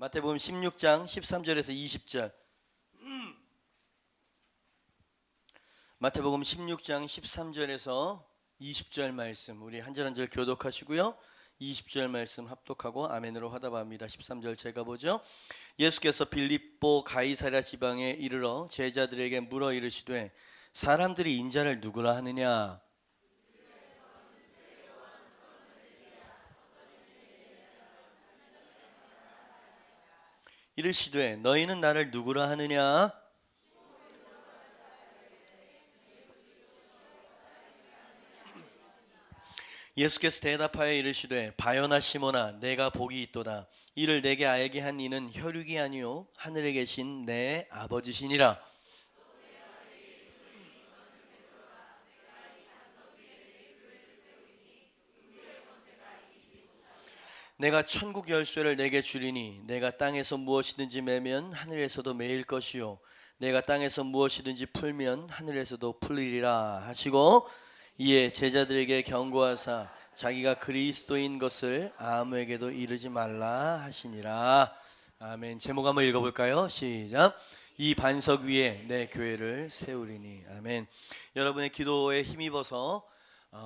마태복음 16장 13절에서 20절. 마태복음 16장 13절에서 20절 말씀 우리 한 절 한 절 교독하시고요. 20절 말씀 합독하고 아멘으로 화답합니다. 13절 제가 보죠. 예수께서 빌립보 가이사랴 지방에 이르러 제자들에게 물어 이르시되 사람들이 인자를 누구라 하느냐? 이르시되 너희는 나를 누구라 하느냐? 예수께서 대답하여 이르시되 바요나 시몬아 내가 복이 있도다. 이를 내게 알게 한 이는 혈육이 아니요 하늘에 계신 내 아버지시니라. 내가 천국 열쇠를 내게 주리니 내가 땅에서 무엇이든지 매면 하늘에서도 매일 것이요 내가 땅에서 무엇이든지 풀면 하늘에서도 풀리리라 하시고 이에 제자들에게 경고하사 자기가 그리스도인 것을 아무에게도 이르지 말라 하시니라. 아멘. 제목 한번 읽어볼까요? 시작. 이 반석 위에 내 교회를 세우리니. 아멘. 여러분의 기도에 힘입어서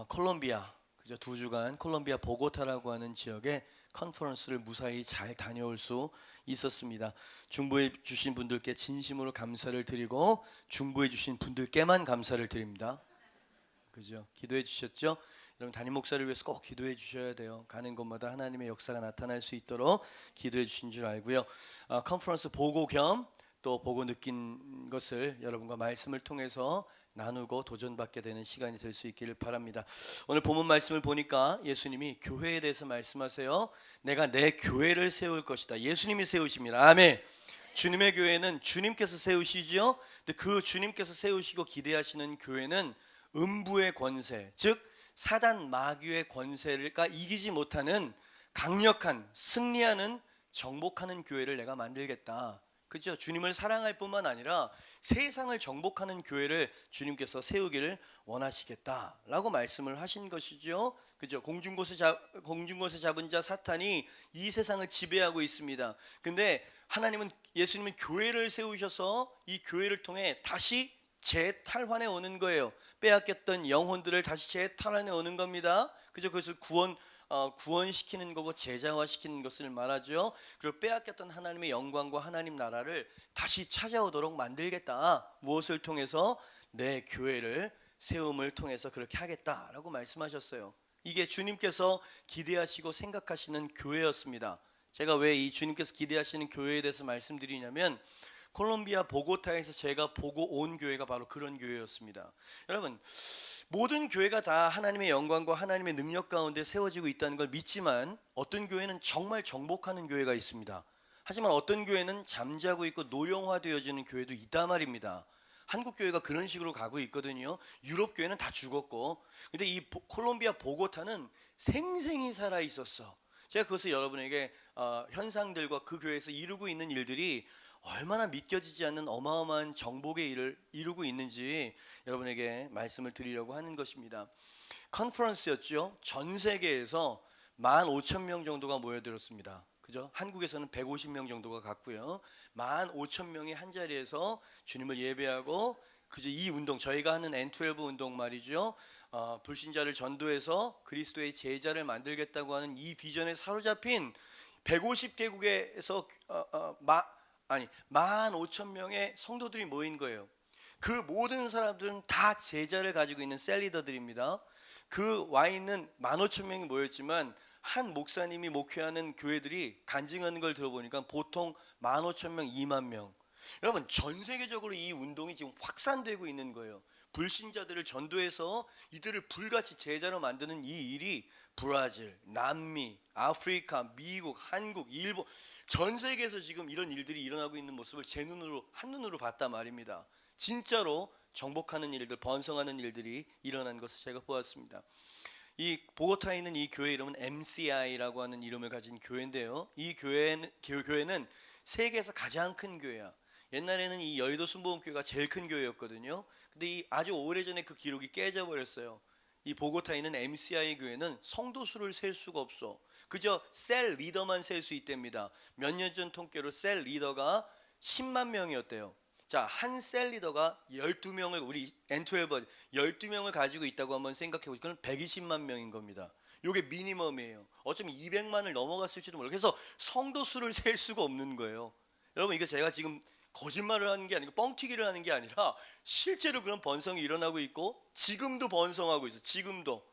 콜롬비아 그죠? 2주간 콜롬비아 보고타라고 하는 지역에 컨퍼런스를 무사히 잘 다녀올 수 있었습니다. 중보해 주신 분들께 진심으로 감사를 드리고 중보해 주신 분들께만 감사를 드립니다. 그죠? 기도해 주셨죠? 여러분 담임 목사를 위해서 꼭 기도해 주셔야 돼요. 가는 곳마다 하나님의 역사가 나타날 수 있도록 기도해 주신 줄 알고요. 컨퍼런스 보고 겸 또 보고 느낀 것을 여러분과 말씀을 통해서 나누고 도전받게 되는 시간이 될 수 있기를 바랍니다. 오늘 본문 말씀을 보니까 예수님이 교회에 대해서 말씀하세요. 내가 내 교회를 세울 것이다. 예수님이 세우십니다. 아멘. 주님의 교회는 주님께서 세우시죠. 근데 그 주님께서 세우시고 기대하시는 교회는 음부의 권세, 즉 사단 마귀의 권세가 이기지 못하는 강력한 승리하는 정복하는 교회를 내가 만들겠다. 그죠? 주님을 사랑할 뿐만 아니라 세상을 정복하는 교회를 주님께서 세우기를 원하시겠다라고 말씀을 하신 것이죠. 그죠? 공중곳에 잡은 자 사탄이 이 세상을 지배하고 있습니다. 근데 하나님은 예수님은 교회를 세우셔서 이 교회를 통해 다시 재탈환해 오는 거예요. 빼앗겼던 영혼들을 다시 재탈환해 오는 겁니다. 그죠? 그래서 구원시키는 거고 제자화시키는 것을 말하죠. 그리고 빼앗겼던 하나님의 영광과 하나님 나라를 다시 찾아오도록 만들겠다. 무엇을 통해서? 내 교회를 세움을 통해서 그렇게 하겠다라고 말씀하셨어요. 이게 주님께서 기대하시고 생각하시는 교회였습니다. 제가 왜 이 주님께서 기대하시는 교회에 대해서 말씀드리냐면 콜롬비아 보고타에서 제가 보고 온 교회가 바로 그런 교회였습니다. 여러분, 모든 교회가 다 하나님의 영광과 하나님의 능력 가운데 세워지고 있다는 걸 믿지만 어떤 교회는 정말 정복하는 교회가 있습니다. 하지만 어떤 교회는 잠자고 있고 노령화되어지는 교회도 있단 말입니다. 한국 교회가 그런 식으로 가고 있거든요. 유럽 교회는 다 죽었고, 근데 이 콜롬비아 보고타는 생생히 살아 있었어. 제가 그것을 여러분에게 현상들과 그 교회에서 이루고 있는 일들이 얼마나 믿겨지지 않는 어마어마한 정복의 일을 이루고 있는지 여러분에게 말씀을 드리려고 하는 것입니다. 컨퍼런스였죠. 전 세계에서 15,000명 정도가 모여들었습니다. 그죠? 한국에서는 150명 정도가 갔고요. 15,000명이 한 자리에서 주님을 예배하고 그죠? 이 운동 저희가 하는 N12 운동 말이죠. 불신자를 전도해서 그리스도의 제자를 만들겠다고 하는 이 비전에 사로잡힌 150개국에서 15,000명의 성도들이 모인 거예요. 그 모든 사람들은 다 제자를 가지고 있는 셀리더들입니다. 그 와 있는 15,000명이 모였지만 한 목사님이 목회하는 교회들이 간증하는 걸 들어보니까 보통 15,000명, 2만 명. 여러분 전 세계적으로 이 운동이 지금 확산되고 있는 거예요. 불신자들을 전도해서 이들을 불같이 제자로 만드는 이 일이 브라질, 남미, 아프리카, 미국, 한국, 일본 전 세계에서 지금 이런 일들이 일어나고 있는 모습을 제 눈으로 한눈으로 봤단 말입니다. 진짜로 정복하는 일들, 번성하는 일들이 일어난 것을 제가 보았습니다. 이 보고타에 있는 이 교회 이름은 MCI라고 하는 이름을 가진 교회인데요. 이 교회는 세계에서 가장 큰 교회야. 옛날에는 이 여의도 순복음교회가 제일 큰 교회였거든요. 근데 이 아주 오래전에 그 기록이 깨져버렸어요. 이 보고타에 있는 MCI 교회는 성도 수를 셀 수가 없어. 그저 셀 리더만 셀 수 있답니다. 몇 년 전 통계로 셀 리더가 10만 명이었대요. 자, 한 셀 리더가 12명을 우리 N12 12명을 가지고 있다고 한번 생각해 보시면 그건 120만 명인 겁니다. 요게 미니멈이에요. 어쩌면 200만을 넘어갔을지도 몰라요. 그래서 성도 수를 셀 수가 없는 거예요. 여러분, 이게 제가 지금 거짓말을 하는 게 아니고 뻥튀기를 하는 게 아니라 실제로 그런 번성이 일어나고 있고 지금도 번성하고 있어요. 지금도.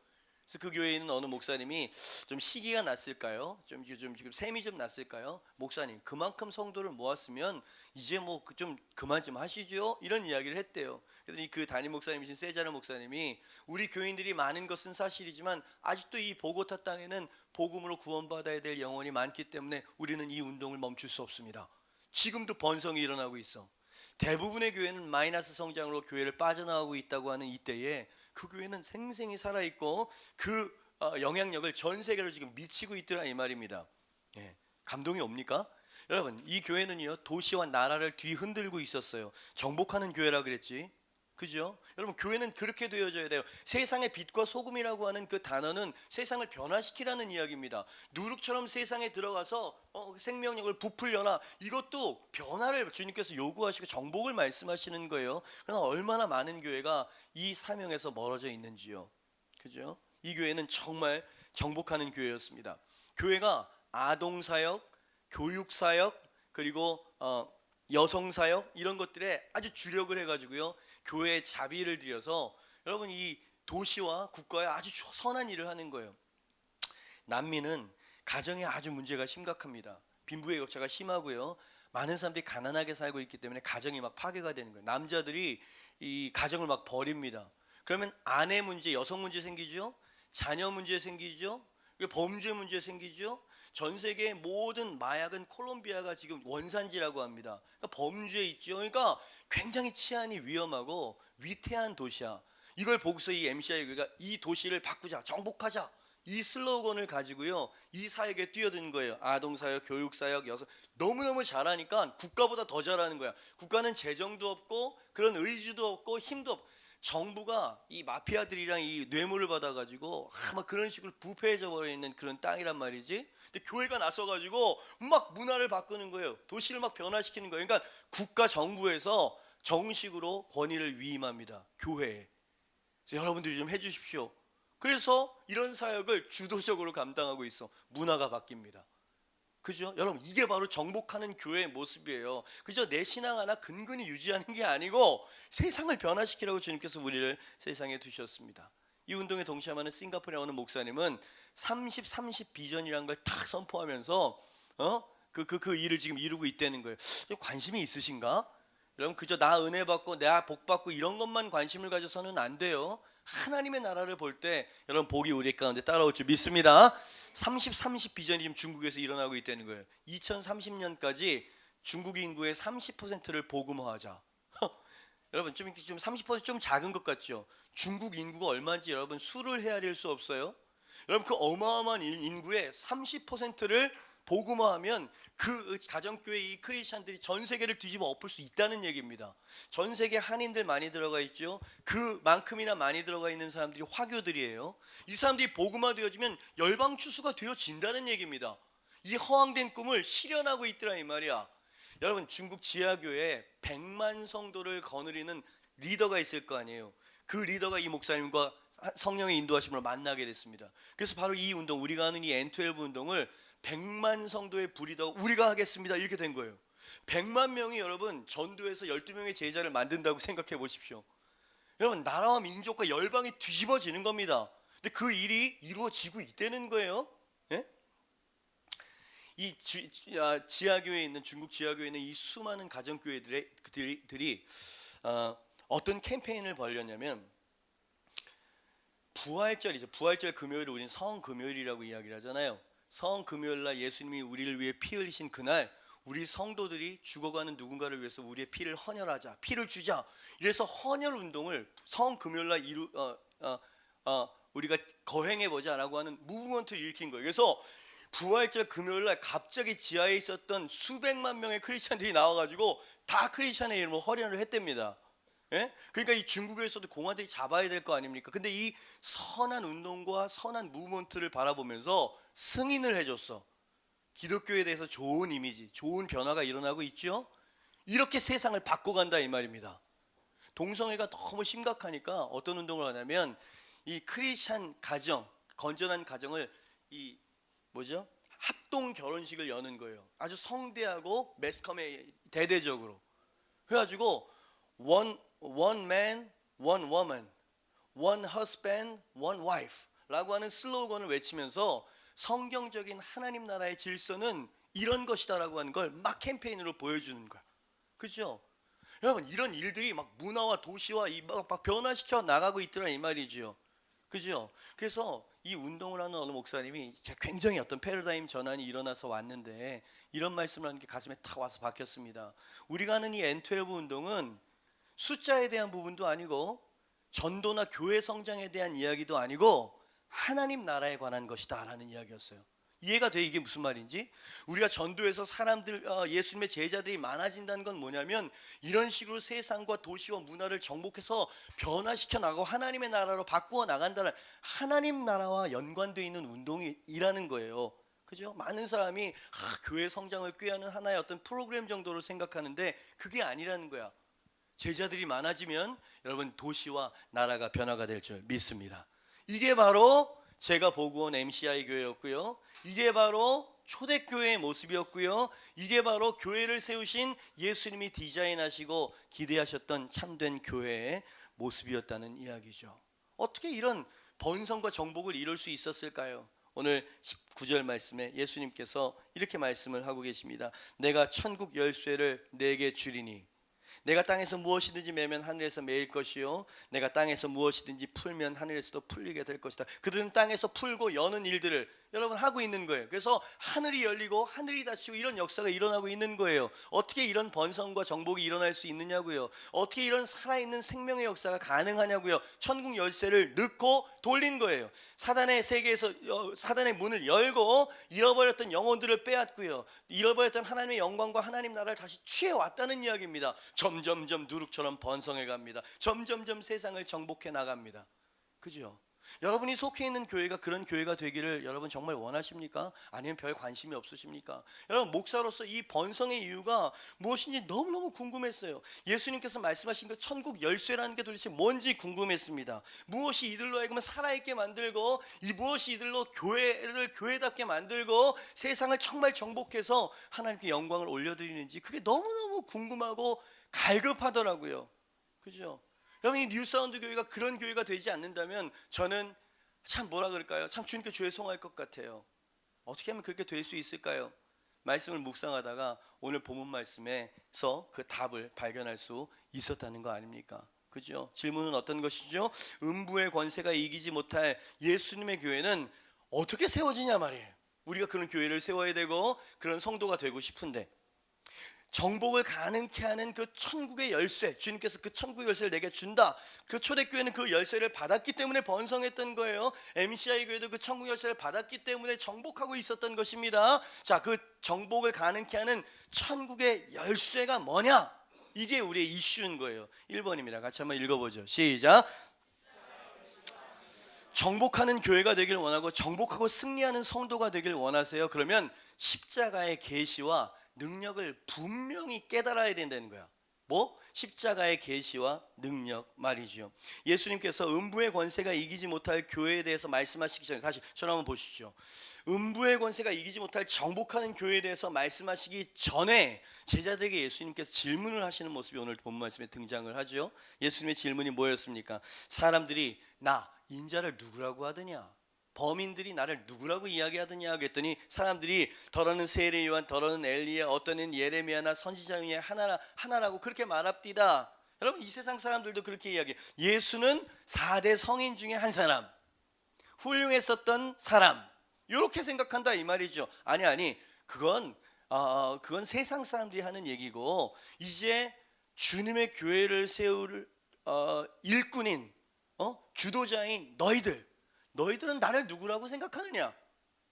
그래서 그 교회에 있는 어느 목사님이 좀 시기가 났을까요? 좀 지금 셈이 좀 났을까요? 목사님, 그만큼 성도를 모았으면 이제 뭐 좀 그만 좀 하시죠? 이런 이야기를 했대요. 그랬더니 그 담임 목사님이신 세자르 목사님이 우리 교인들이 많은 것은 사실이지만 아직도 이 보고타 땅에는 복음으로 구원받아야 될 영혼이 많기 때문에 우리는 이 운동을 멈출 수 없습니다. 지금도 번성이 일어나고 있어. 대부분의 교회는 마이너스 성장으로 교회를 빠져나가고 있다고 하는 이때에 그 교회는 생생히 살아있고 그 영향력을 전 세계로 지금 미치고 있더라 이 말입니다. 예, 감동이 옵니까? 여러분, 이 교회는요 도시와 나라를 뒤흔들고 있었어요. 정복하는 교회라 그랬지. 그죠? 여러분, 교회는 그렇게 되어져야 돼요. 세상의 빛과 소금이라고 하는 그 단어는 세상을 변화시키라는 이야기입니다. 누룩처럼 세상에 들어가서 생명력을 부풀려나, 이것도 변화를 주님께서 요구하시고 정복을 말씀하시는 거예요. 그러나 얼마나 많은 교회가 이 사명에서 멀어져 있는지요. 그죠? 이 교회는 정말 정복하는 교회였습니다. 교회가 아동사역, 교육사역, 그리고 여성사역 이런 것들에 아주 주력을 해가지고요 교회에 자비를 들여서 여러분 이 도시와 국가에 아주 선한 일을 하는 거예요. 난민은 가정에 아주 문제가 심각합니다. 빈부의 격차가 심하고요. 많은 사람들이 가난하게 살고 있기 때문에 가정이 막 파괴가 되는 거예요. 남자들이 이 가정을 막 버립니다. 그러면 아내 문제, 여성 문제 생기죠. 자녀 문제 생기죠. 범죄 문제 생기죠. 전 세계의 모든 마약은 콜롬비아가 지금 원산지라고 합니다. 그러니까 범죄 있죠. 그러니까 굉장히 치안이 위험하고 위태한 도시야. 이걸 보고서 이 MCI 교회가 이 도시를 바꾸자, 정복하자, 이 슬로건을 가지고요 이 사역에 뛰어든 거예요. 아동사역, 교육사역, 여성 너무너무 잘하니까 국가보다 더 잘하는 거야. 국가는 재정도 없고 그런 의지도 없고 힘도 없고 정부가 이 마피아들이랑 이 뇌물을 받아가지고 막 그런 식으로 부패해져 버려 있는 그런 땅이란 말이지. 근데 교회가 나서가지고 막 문화를 바꾸는 거예요. 도시를 막 변화시키는 거예요. 그러니까 국가 정부에서 정식으로 권위를 위임합니다. 교회에. 그래서 여러분들이 좀 해주십시오. 그래서 이런 사역을 주도적으로 감당하고 있어. 문화가 바뀝니다. 그죠? 여러분, 이게 바로 정복하는 교회의 모습이에요. 그저 내 신앙 하나 근근히 유지하는 게 아니고 세상을 변화시키라고 주님께서 우리를 세상에 두셨습니다. 이 운동에 동참하는 싱가포르의 어느 목사님은 30-30 비전이라는 걸 탁 선포하면서 그 일을 지금 이루고 있다는 거예요. 관심이 있으신가? 여러분, 그저 나 은혜 받고 내가 복 받고 이런 것만 관심을 가져서는 안 돼요. 하나님의 나라를 볼 때 여러분 복이 우리 가운데 따라올 줄 믿습니다. 30-30 비전이 지금 중국에서 일어나고 있다는 거예요. 2030년까지 중국 인구의 30%를 복음화하자. 여러분 좀 30%좀 작은 것 같죠? 중국 인구가 얼마인지 여러분 수를 헤아릴 수 없어요. 여러분 그 어마어마한 인구의 30%를 복음화하면 그 가정교회 이 크리스찬들이 전 세계를 뒤집어 엎을 수 있다는 얘기입니다. 전 세계 한인들 많이 들어가 있죠. 그만큼이나 많이 들어가 있는 사람들이 화교들이에요. 이 사람들이 복음화되어지면 열방 추수가 되어진다는 얘기입니다. 이 허황된 꿈을 실현하고 있더라 이 말이야. 여러분 중국 지하교회에 100만 성도를 거느리는 리더가 있을 거 아니에요. 그 리더가 이 목사님과 성령의 인도하심으로 만나게 됐습니다. 그래서 바로 이 운동, 우리가 하는 이 N12 운동을 100만 성도의 부리더 우리가 하겠습니다 이렇게 된 거예요. 100만 명이 여러분 전도해서 12명의 제자를 만든다고 생각해 보십시오. 여러분 나라와 민족과 열방이 뒤집어지는 겁니다. 근데 그 일이 이루어지고 있다는 거예요. 예? 이 지하교회에 있는 중국 지하교회에 있는 이 수많은 가정교회들이 어떤 캠페인을 벌였냐면 부활절이죠. 부활절 금요일을 우리는 성금요일이라고 이야기를 하잖아요. 성금요일날 예수님이 우리를 위해 피 흘리신 그날 우리 성도들이 죽어가는 누군가를 위해서 우리의 피를 헌혈하자, 피를 주자. 이래서 헌혈 운동을 성금요일날 우리가 거행해보자라고 하는 무브먼트를 일으킨 거예요. 그래서 부활절 금요일날 갑자기 지하에 있었던 수백만 명의 크리스찬들이 나와가지고 다 크리스찬의 이름으로 헌혈을 했답니다. 예? 그러니까 이 중국에서도 공화들이 잡아야 될 거 아닙니까? 근데 이 선한 운동과 선한 무브먼트를 바라보면서 승인을 해줬어. 기독교에 대해서 좋은 이미지, 좋은 변화가 일어나고 있죠. 이렇게 세상을 바꿔간다 이 말입니다. 동성애가 너무 심각하니까 어떤 운동을 하냐면 이 크리스찬 가정, 건전한 가정을 이 뭐죠? 합동 결혼식을 여는 거예요. 아주 성대하고 매스컴에 대대적으로. 그래가지고 one man, one woman, one husband, one wife라고 하는 슬로건을 외치면서 성경적인 하나님 나라의 질서는 이런 것이다라고 하는 걸 막 캠페인으로 보여주는 거야. 그렇죠? 여러분 이런 일들이 막 문화와 도시와 막 변화시켜 나가고 있더라 이 말이지요. 그죠? 그래서 이 운동을 하는 어느 목사님이 굉장히 어떤 패러다임 전환이 일어나서 왔는데 이런 말씀을 하는 게 가슴에 탁 와서 박혔습니다. 우리가 하는 이 N12 운동은 숫자에 대한 부분도 아니고 전도나 교회 성장에 대한 이야기도 아니고 하나님 나라에 관한 것이다 라는 이야기였어요. 이해가 돼? 이게 무슨 말인지? 우리가 전도해서 사람들 예수님의 제자들이 많아진다는 건 뭐냐면 이런 식으로 세상과 도시와 문화를 정복해서 변화시켜 나가고 하나님의 나라로 바꾸어 나간다는 하나님 나라와 연관되어 있는 운동이라는 거예요. 그죠? 많은 사람이 교회 성장을 꾀하는 하나의 어떤 프로그램 정도로 생각하는데 그게 아니라는 거야. 제자들이 많아지면 여러분 도시와 나라가 변화가 될 줄 믿습니다. 이게 바로 제가 보고 온 MCI 교회였고요. 이게 바로 초대교회의 모습이었고요. 이게 바로 교회를 세우신 예수님이 디자인하시고 기대하셨던 참된 교회의 모습이었다는 이야기죠. 어떻게 이런 번성과 정복을 이룰 수 있었을까요? 오늘 19절 말씀에 예수님께서 이렇게 말씀을 하고 계십니다. 내가 천국 열쇠를 내게 주리니 내가 땅에서 무엇이든지 매면 하늘에서 매일 것이요 내가 땅에서 무엇이든지 풀면 하늘에서도 풀리게 될 것이다. 그들은 땅에서 풀고 여는 일들을 여러분 하고 있는 거예요. 그래서 하늘이 열리고 하늘이 닫히고 이런 역사가 일어나고 있는 거예요. 어떻게 이런 번성과 정복이 일어날 수 있느냐고요. 어떻게 이런 살아있는 생명의 역사가 가능하냐고요. 천국 열쇠를 넣고 돌린 거예요. 사단의 세계에서 사단의 문을 열고 잃어버렸던 영혼들을 빼앗고요. 잃어버렸던 하나님의 영광과 하나님 나라를 다시 취해왔다는 이야기입니다. 점점점 누룩처럼 번성해 갑니다. 점점점 세상을 정복해 나갑니다. 그죠? 여러분이 속해 있는 교회가 그런 교회가 되기를 여러분 정말 원하십니까? 아니면 별 관심이 없으십니까? 여러분 목사로서 이 번성의 이유가 무엇인지 너무너무 궁금했어요. 예수님께서 말씀하신 그 천국 열쇠라는 게 도대체 뭔지 궁금했습니다. 무엇이 이들로 하여금 살아있게 만들고 이 무엇이 이들로 교회를 교회답게 만들고 세상을 정말 정복해서 하나님께 영광을 올려드리는지 그게 너무너무 궁금하고 갈급하더라고요. 그죠? 여러분 이 뉴사운드 교회가 그런 교회가 되지 않는다면 저는 참 뭐라 그럴까요? 참 주님께 죄송할 것 같아요. 어떻게 하면 그렇게 될 수 있을까요? 말씀을 묵상하다가 오늘 본문 말씀에서 그 답을 발견할 수 있었다는 거 아닙니까? 그죠? 질문은 어떤 것이죠? 음부의 권세가 이기지 못할 예수님의 교회는 어떻게 세워지냐 말이에요. 우리가 그런 교회를 세워야 되고 그런 성도가 되고 싶은데 정복을 가능케 하는 그 천국의 열쇠, 주님께서 그 천국의 열쇠를 내게 준다. 그 초대교회는 그 열쇠를 받았기 때문에 번성했던 거예요. MCI 교회도 그 천국 열쇠를 받았기 때문에 정복하고 있었던 것입니다. 자, 그 정복을 가능케 하는 천국의 열쇠가 뭐냐? 이게 우리의 이슈인 거예요. 1번입니다. 같이 한번 읽어보죠. 시작. 정복하는 교회가 되길 원하고 정복하고 승리하는 성도가 되길 원하세요. 그러면 십자가의 계시와 능력을 분명히 깨달아야 된다는 거야. 뭐? 십자가의 계시와 능력 말이죠. 예수님께서 음부의 권세가 이기지 못할 교회에 대해서 말씀하시기 전에 다시 저를 한번 보시죠. 음부의 권세가 이기지 못할 정복하는 교회에 대해서 말씀하시기 전에 제자들에게 예수님께서 질문을 하시는 모습이 오늘 본문 말씀에 등장을 하죠. 예수님의 질문이 뭐였습니까? 사람들이 나 인자를 누구라고 하더냐? 범인들이 나를 누구라고 이야기하더냐 하겠더니 사람들이 더러는 세례 요한, 더러는 엘리야, 어떠는 예레미야나 선지자 중에 하나라고 그렇게 말합디다. 여러분 이 세상 사람들도 그렇게 이야기해요. 예수는 4대 성인 중에 한 사람, 훌륭했었던 사람, 이렇게 생각한다 이 말이죠. 아니 그건 세상 사람들이 하는 얘기고 이제 주님의 교회를 세울 일꾼인 주도자인 너희들은 나를 누구라고 생각하느냐?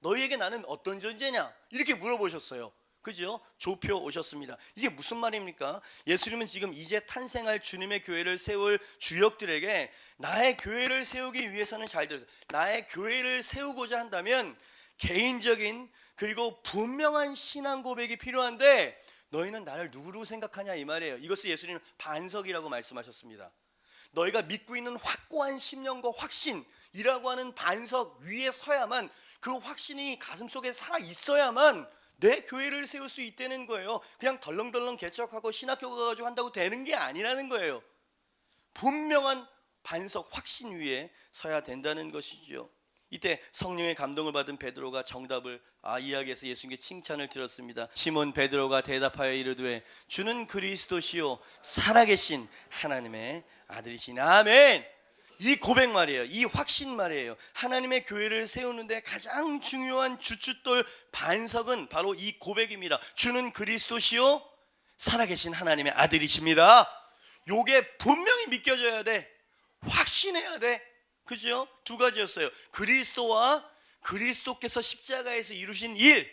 너희에게 나는 어떤 존재냐? 이렇게 물어보셨어요. 그죠? 조표 오셨습니다. 이게 무슨 말입니까? 예수님은 지금 이제 탄생할 주님의 교회를 세울 주역들에게 나의 교회를 세우기 위해서는, 잘 들으세요, 나의 교회를 세우고자 한다면 개인적인 그리고 분명한 신앙 고백이 필요한데 너희는 나를 누구로 생각하냐 이 말이에요. 이것을 예수님은 반석이라고 말씀하셨습니다. 너희가 믿고 있는 확고한 신념과 확신이라고 하는 반석 위에 서야만, 그 확신이 가슴속에 살아 있어야만 내 교회를 세울 수 있다는 거예요. 그냥 덜렁덜렁 개척하고 신학교 가가지고 한다고 되는 게 아니라는 거예요. 분명한 반석 확신 위에 서야 된다는 것이죠. 이때 성령의 감동을 받은 베드로가 정답을 이야기해서 예수님께 칭찬을 드렸습니다. 시몬 베드로가 대답하여 이르되 주는 그리스도시요 살아계신 하나님의 아들이시니. 아멘. 이 고백 말이에요. 이 확신 말이에요. 하나님의 교회를 세우는데 가장 중요한 주춧돌 반석은 바로 이 고백입니다. 주는 그리스도시요 살아계신 하나님의 아들이십니다. 요게 분명히 믿겨져야 돼. 확신해야 돼. 그죠? 두 가지였어요. 그리스도와 그리스도께서 십자가에서 이루신 일,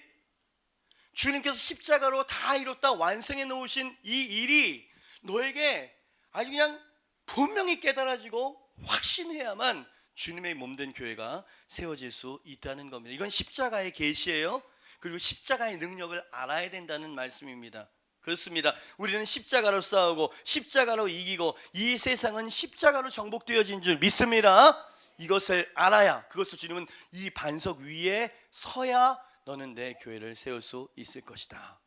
주님께서 십자가로 다 이뤘다 완성해 놓으신 이 일이 너에게 아주 그냥 분명히 깨달아지고 확신해야만 주님의 몸된 교회가 세워질 수 있다는 겁니다. 이건 십자가의 계시예요. 그리고 십자가의 능력을 알아야 된다는 말씀입니다. 그렇습니다. 우리는 십자가로 싸우고 십자가로 이기고 이 세상은 십자가로 정복되어진 줄 믿습니다. 이것을 알아야, 그것을 주님은 이 반석 위에 서야 너는 내 교회를 세울 수 있을 것이다.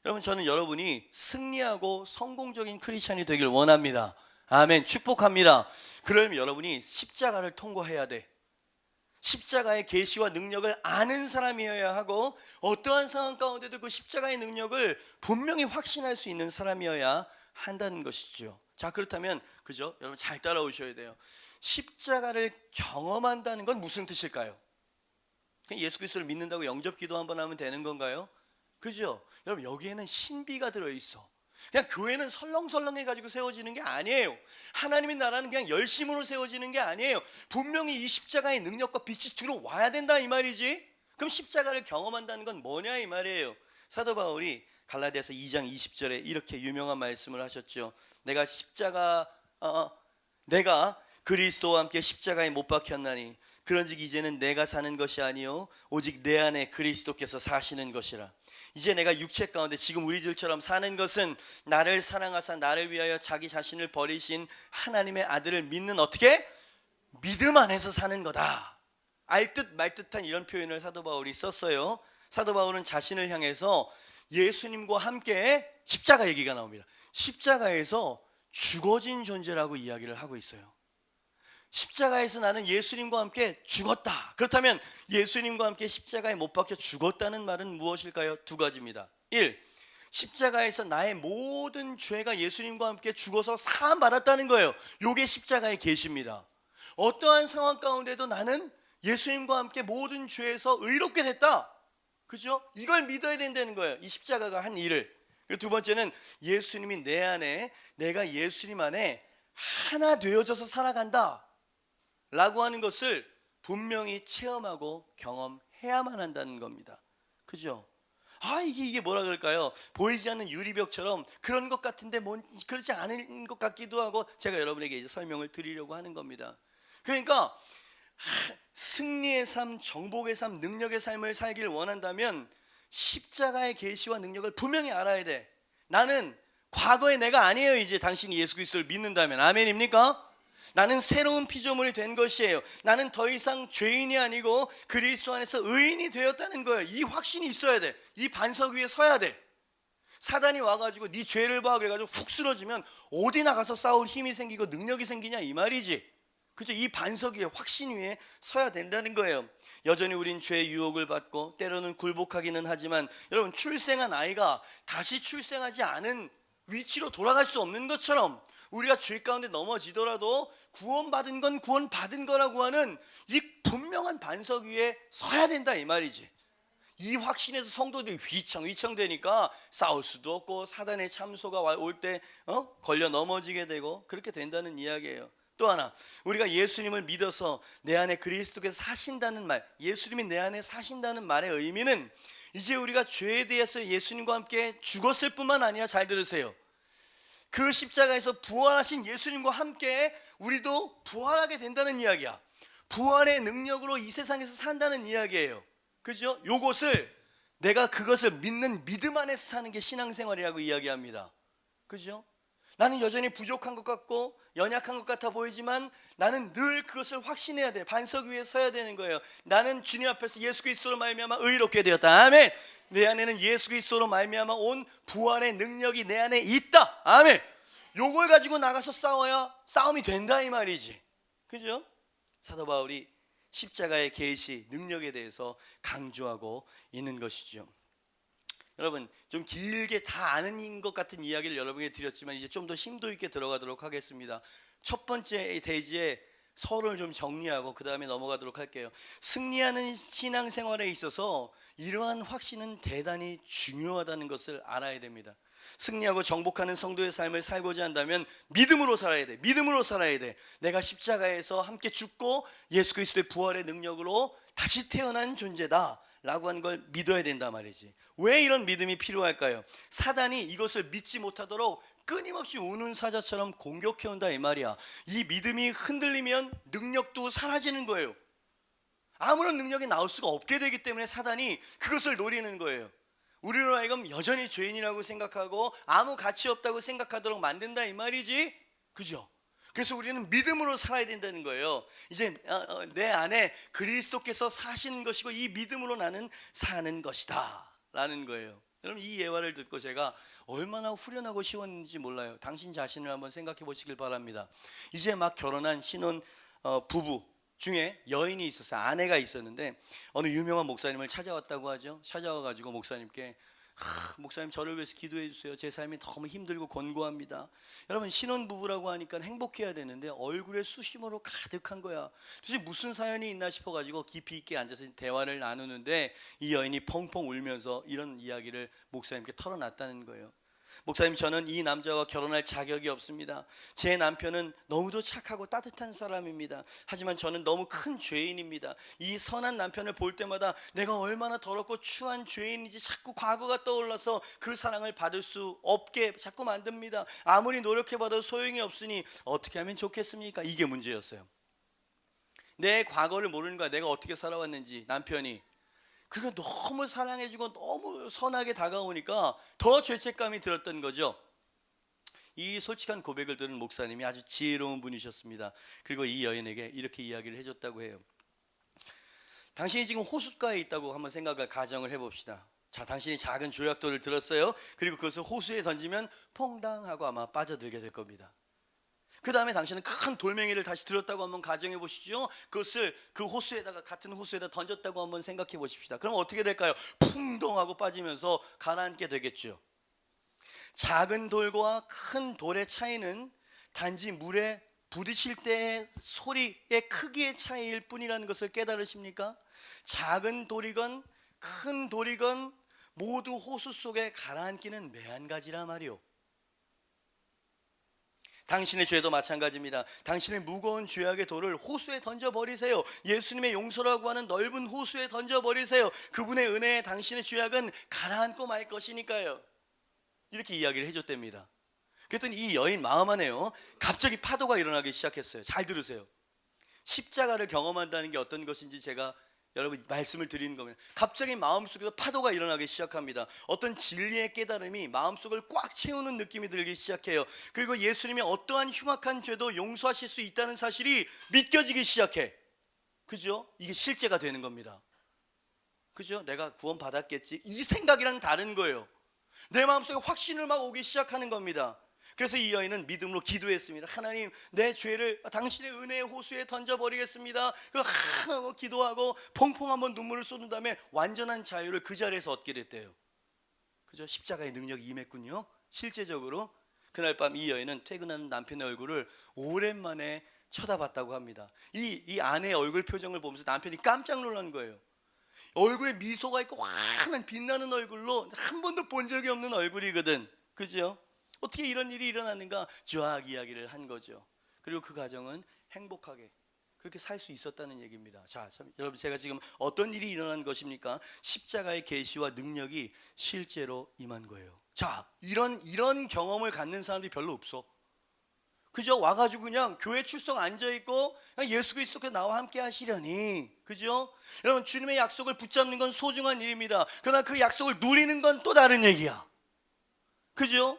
여러분, 저는 여러분이 승리하고 성공적인 크리스찬이 되길 원합니다. 아멘. 축복합니다. 그러면 여러분이 십자가를 통과해야 돼. 십자가의 계시와 능력을 아는 사람이어야 하고 어떠한 상황 가운데도 그 십자가의 능력을 분명히 확신할 수 있는 사람이어야 한다는 것이죠. 자, 그렇다면 그죠? 여러분 잘 따라오셔야 돼요. 십자가를 경험한다는 건 무슨 뜻일까요? 그냥 예수 그리스도를 믿는다고 영접기도 한번 하면 되는 건가요? 그죠? 여러분 여기에는 신비가 들어있어. 그냥 교회는 설렁설렁해가지고 세워지는 게 아니에요. 하나님의 나라는 그냥 열심으로 세워지는 게 아니에요. 분명히 이 십자가의 능력과 빛이 들어와야 된다 이 말이지. 그럼 십자가를 경험한다는 건 뭐냐 이 말이에요. 사도 바울이 갈라디아서 2장 20절에 이렇게 유명한 말씀을 하셨죠. 내가 그리스도와 함께 십자가에 못 박혔나니 그런즉 이제는 내가 사는 것이 아니요 오직 내 안에 그리스도께서 사시는 것이라. 이제 내가 육체 가운데 지금 우리들처럼 사는 것은 나를 사랑하사 나를 위하여 자기 자신을 버리신 하나님의 아들을 믿는 어떻게? 믿음 안에서 사는 거다. 알듯 말듯한 이런 표현을 사도 바울이 썼어요. 사도 바울은 자신을 향해서 예수님과 함께 십자가 얘기가 나옵니다. 십자가에서 죽어진 존재라고 이야기를 하고 있어요. 십자가에서 나는 예수님과 함께 죽었다. 그렇다면 예수님과 함께 십자가에 못 박혀 죽었다는 말은 무엇일까요? 두 가지입니다. 1. 십자가에서 나의 모든 죄가 예수님과 함께 죽어서 사함 받았다는 거예요. 이게 십자가의 계시입니다. 어떠한 상황 가운데도 나는 예수님과 함께 모든 죄에서 의롭게 됐다. 그죠? 이걸 믿어야 된다는 거예요. 이 십자가가 한 일을. 그리고 두 번째는 예수님이 내 안에, 내가 예수님 안에 하나 되어져서 살아간다 라고 하는 것을 분명히 체험하고 경험해야만 한다는 겁니다. 그죠? 이게 뭐라 그럴까요? 보이지 않는 유리벽처럼 그런 것 같은데 그렇지 않은 것 같기도 하고 제가 여러분에게 이제 설명을 드리려고 하는 겁니다. 그러니까 승리의 삶, 정복의 삶, 능력의 삶을 살기를 원한다면 십자가의 계시와 능력을 분명히 알아야 돼. 나는 과거의 내가 아니에요. 이제 당신이 예수 그리스도를 믿는다면. 아멘입니까? 나는 새로운 피조물이 된 것이에요. 나는 더 이상 죄인이 아니고 그리스도 안에서 의인이 되었다는 거예요. 이 확신이 있어야 돼. 이 반석 위에 서야 돼. 사단이 와가지고 네 죄를 봐 그래가지고 훅 쓰러지면 어디 나가서 싸울 힘이 생기고 능력이 생기냐 이 말이지. 그죠? 이 반석 위에, 확신 위에 서야 된다는 거예요. 여전히 우린 죄의 유혹을 받고 때로는 굴복하기는 하지만 여러분, 출생한 아이가 다시 출생하지 않은 위치로 돌아갈 수 없는 것처럼 우리가 죄 가운데 넘어지더라도 구원받은 건 구원받은 거라고 하는 이 분명한 반석 위에 서야 된다 이 말이지. 이 확신에서 성도들이 휘청휘청되니까 싸울 수도 없고 사단의 참소가 올 때 걸려 넘어지게 되고 그렇게 된다는 이야기예요. 또 하나, 우리가 예수님을 믿어서 내 안에 그리스도께서 사신다는 말, 예수님이 내 안에 사신다는 말의 의미는 이제 우리가 죄에 대해서 예수님과 함께 죽었을 뿐만 아니라, 잘 들으세요, 그 십자가에서 부활하신 예수님과 함께 우리도 부활하게 된다는 이야기야. 부활의 능력으로 이 세상에서 산다는 이야기예요. 그죠? 요것을 내가 그것을 믿는 믿음 안에서 사는 게 신앙생활이라고 이야기합니다. 그죠? 나는 여전히 부족한 것 같고 연약한 것 같아 보이지만 나는 늘 그것을 확신해야 돼. 반석 위에 서야 되는 거예요. 나는 주님 앞에서 예수 그리스도로 말미암아 의롭게 되었다. 아멘. 내 안에는 예수 그리스도로 말미암아 온 부활의 능력이 내 안에 있다. 아멘. 요걸 가지고 나가서 싸워야 싸움이 된다 이 말이지. 그죠? 사도 바울이 십자가의 계시 능력에 대해서 강조하고 있는 것이죠. 여러분, 좀 길게 다 아는 것 같은 이야기를 여러분에게 드렸지만 이제 좀 더 심도 있게 들어가도록 하겠습니다. 첫 번째 대지에 서론을 좀 정리하고 그 다음에 넘어가도록 할게요. 승리하는 신앙생활에 있어서 이러한 확신은 대단히 중요하다는 것을 알아야 됩니다. 승리하고 정복하는 성도의 삶을 살고자 한다면 믿음으로 살아야 돼. 믿음으로 살아야 돼. 내가 십자가에서 함께 죽고 예수 그리스도의 부활의 능력으로 다시 태어난 존재다 라고 하는 걸 믿어야 된단 말이지. 왜 이런 믿음이 필요할까요? 사단이 이것을 믿지 못하도록 끊임없이 우는 사자처럼 공격해온다 이 말이야. 이 믿음이 흔들리면 능력도 사라지는 거예요. 아무런 능력이 나올 수가 없게 되기 때문에 사단이 그것을 노리는 거예요. 우리로 하여금 여전히 죄인이라고 생각하고 아무 가치 없다고 생각하도록 만든다 이 말이지. 그죠? 그래서 우리는 믿음으로 살아야 된다는 거예요. 이제 내 안에 그리스도께서 사시는 것이고 이 믿음으로 나는 사는 것이다 라는 거예요. 여러분, 이 예화를 듣고 제가 얼마나 후련하고 시원한지 몰라요. 당신 자신을 한번 생각해 보시길 바랍니다. 이제 막 결혼한 신혼 부부 중에 여인이 있었어요. 아내가 있었는데 어느 유명한 목사님을 찾아왔다고 하죠. 찾아와가지고 목사님께 목사님, 저를 위해서 기도해 주세요. 제 삶이 너무 힘들고 곤고합니다. 여러분, 신혼부부라고 하니까 행복해야 되는데 얼굴에 수심으로 가득한 거야. 도대체 무슨 사연이 있나 싶어가지고 깊이 있게 앉아서 대화를 나누는데 이 여인이 펑펑 울면서 이런 이야기를 목사님께 털어놨다는 거예요. 목사님, 저는 이 남자와 결혼할 자격이 없습니다. 제 남편은 너무도 착하고 따뜻한 사람입니다. 하지만 저는 너무 큰 죄인입니다. 이 선한 남편을 볼 때마다 내가 얼마나 더럽고 추한 죄인인지 자꾸 과거가 떠올라서 그 사랑을 받을 수 없게 자꾸 만듭니다. 아무리 노력해봐도 소용이 없으니 어떻게 하면 좋겠습니까? 이게 문제였어요. 내 과거를 모르는 거야. 내가 어떻게 살아왔는지. 남편이 그러니까 너무 사랑해주고 너무 선하게 다가오니까 더 죄책감이 들었던 거죠. 이 솔직한 고백을 들은 목사님이 아주 지혜로운 분이셨습니다. 그리고 이 여인에게 이렇게 이야기를 해줬다고 해요. 당신이 지금 호숫가에 있다고 한번 가정을 해봅시다. 자, 당신이 작은 조약돌을 들었어요. 그리고 그것을 호수에 던지면 퐁당 하고 아마 빠져들게 될 겁니다. 그 다음에 당신은 큰 돌멩이를 다시 들었다고 한번 가정해 보시죠. 그것을 그 호수에다가, 같은 호수에다 던졌다고 한번 생각해 보십시다. 그럼 어떻게 될까요? 풍덩하고 빠지면서 가라앉게 되겠죠. 작은 돌과 큰 돌의 차이는 단지 물에 부딪힐 때의 소리의 크기의 차이일 뿐이라는 것을 깨달으십니까? 작은 돌이건 큰 돌이건 모두 호수 속에 가라앉기는 매한가지라 말이오. 당신의 죄도 마찬가지입니다. 당신의 무거운 죄악의 돌을 호수에 던져버리세요. 예수님의 용서라고 하는 넓은 호수에 던져버리세요. 그분의 은혜에 당신의 죄악은 가라앉고 말 것이니까요. 이렇게 이야기를 해줬답니다. 그랬더니 이 여인 마음 안에요, 갑자기 파도가 일어나기 시작했어요. 잘 들으세요. 십자가를 경험한다는 게 어떤 것인지 제가 여러분 말씀을 드리는 겁니다. 갑자기 마음속에서 파도가 일어나기 시작합니다. 어떤 진리의 깨달음이 마음속을 꽉 채우는 느낌이 들기 시작해요. 그리고 예수님이 어떠한 흉악한 죄도 용서하실 수 있다는 사실이 믿겨지기 시작해. 그죠? 이게 실제가 되는 겁니다. 그죠? 내가 구원 받았겠지, 이 생각이랑 다른 거예요. 내 마음속에 확신을 막 오기 시작하는 겁니다. 그래서 이 여인은 믿음으로 기도했습니다. 하나님, 내 죄를 당신의 은혜의 호수에 던져버리겠습니다. 그리고 기도하고 펑펑 한번 눈물을 쏟은 다음에 완전한 자유를 그 자리에서 얻게 됐대요. 그죠? 십자가의 능력이 임했군요. 실제적으로 그날 밤 이 여인은 퇴근하는 남편의 얼굴을 오랜만에 쳐다봤다고 합니다. 이 아내의 얼굴 표정을 보면서 남편이 깜짝 놀란 거예요. 얼굴에 미소가 있고 환한 빛나는 얼굴로 한 번도 본 적이 없는 얼굴이거든. 그죠? 어떻게 이런 일이 일어났는가 쫙 이야기를 한 거죠. 그리고 그 가정은 행복하게, 그렇게 살 수 있었다는 얘기입니다. 자, 여러분, 제가 지금 어떤 일이 일어난 것입니까? 십자가의 계시와 능력이 실제로 임한 거예요. 자, 이런 경험을 갖는 사람들이 별로 없어. 그죠? 와가지고 그냥 교회 출석 앉아있고 그냥 예수 그리스도께서 나와 함께 하시려니, 그죠? 여러분, 주님의 약속을 붙잡는 건 소중한 일입니다. 그러나 그 약속을 누리는 건 또 다른 얘기야. 그죠?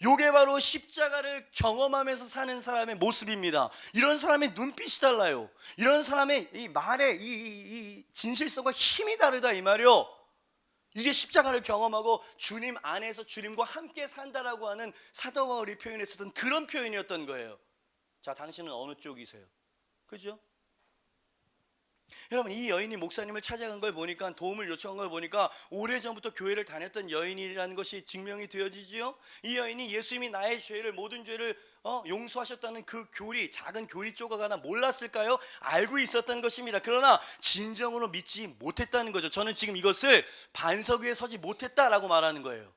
요게 바로 십자가를 경험하면서 사는 사람의 모습입니다. 이런 사람의 눈빛이 달라요. 이런 사람의 이 말의 이 진실성과 힘이 다르다, 이 말이요. 이게 십자가를 경험하고 주님 안에서 주님과 함께 산다라고 하는 사도 바울이 표현했었던 그런 표현이었던 거예요. 자, 당신은 어느 쪽이세요? 그죠? 여러분, 이 여인이 목사님을 찾아간 걸 보니까, 도움을 요청한 걸 보니까 오래전부터 교회를 다녔던 여인이라는 것이 증명이 되어지지요. 이 여인이 예수님이 나의 죄를, 모든 죄를 용서하셨다는 그 교리, 작은 교리 조각 하나 몰랐을까요? 알고 있었던 것입니다. 그러나 진정으로 믿지 못했다는 거죠. 저는 지금 이것을 반석 위에 서지 못했다라고 말하는 거예요.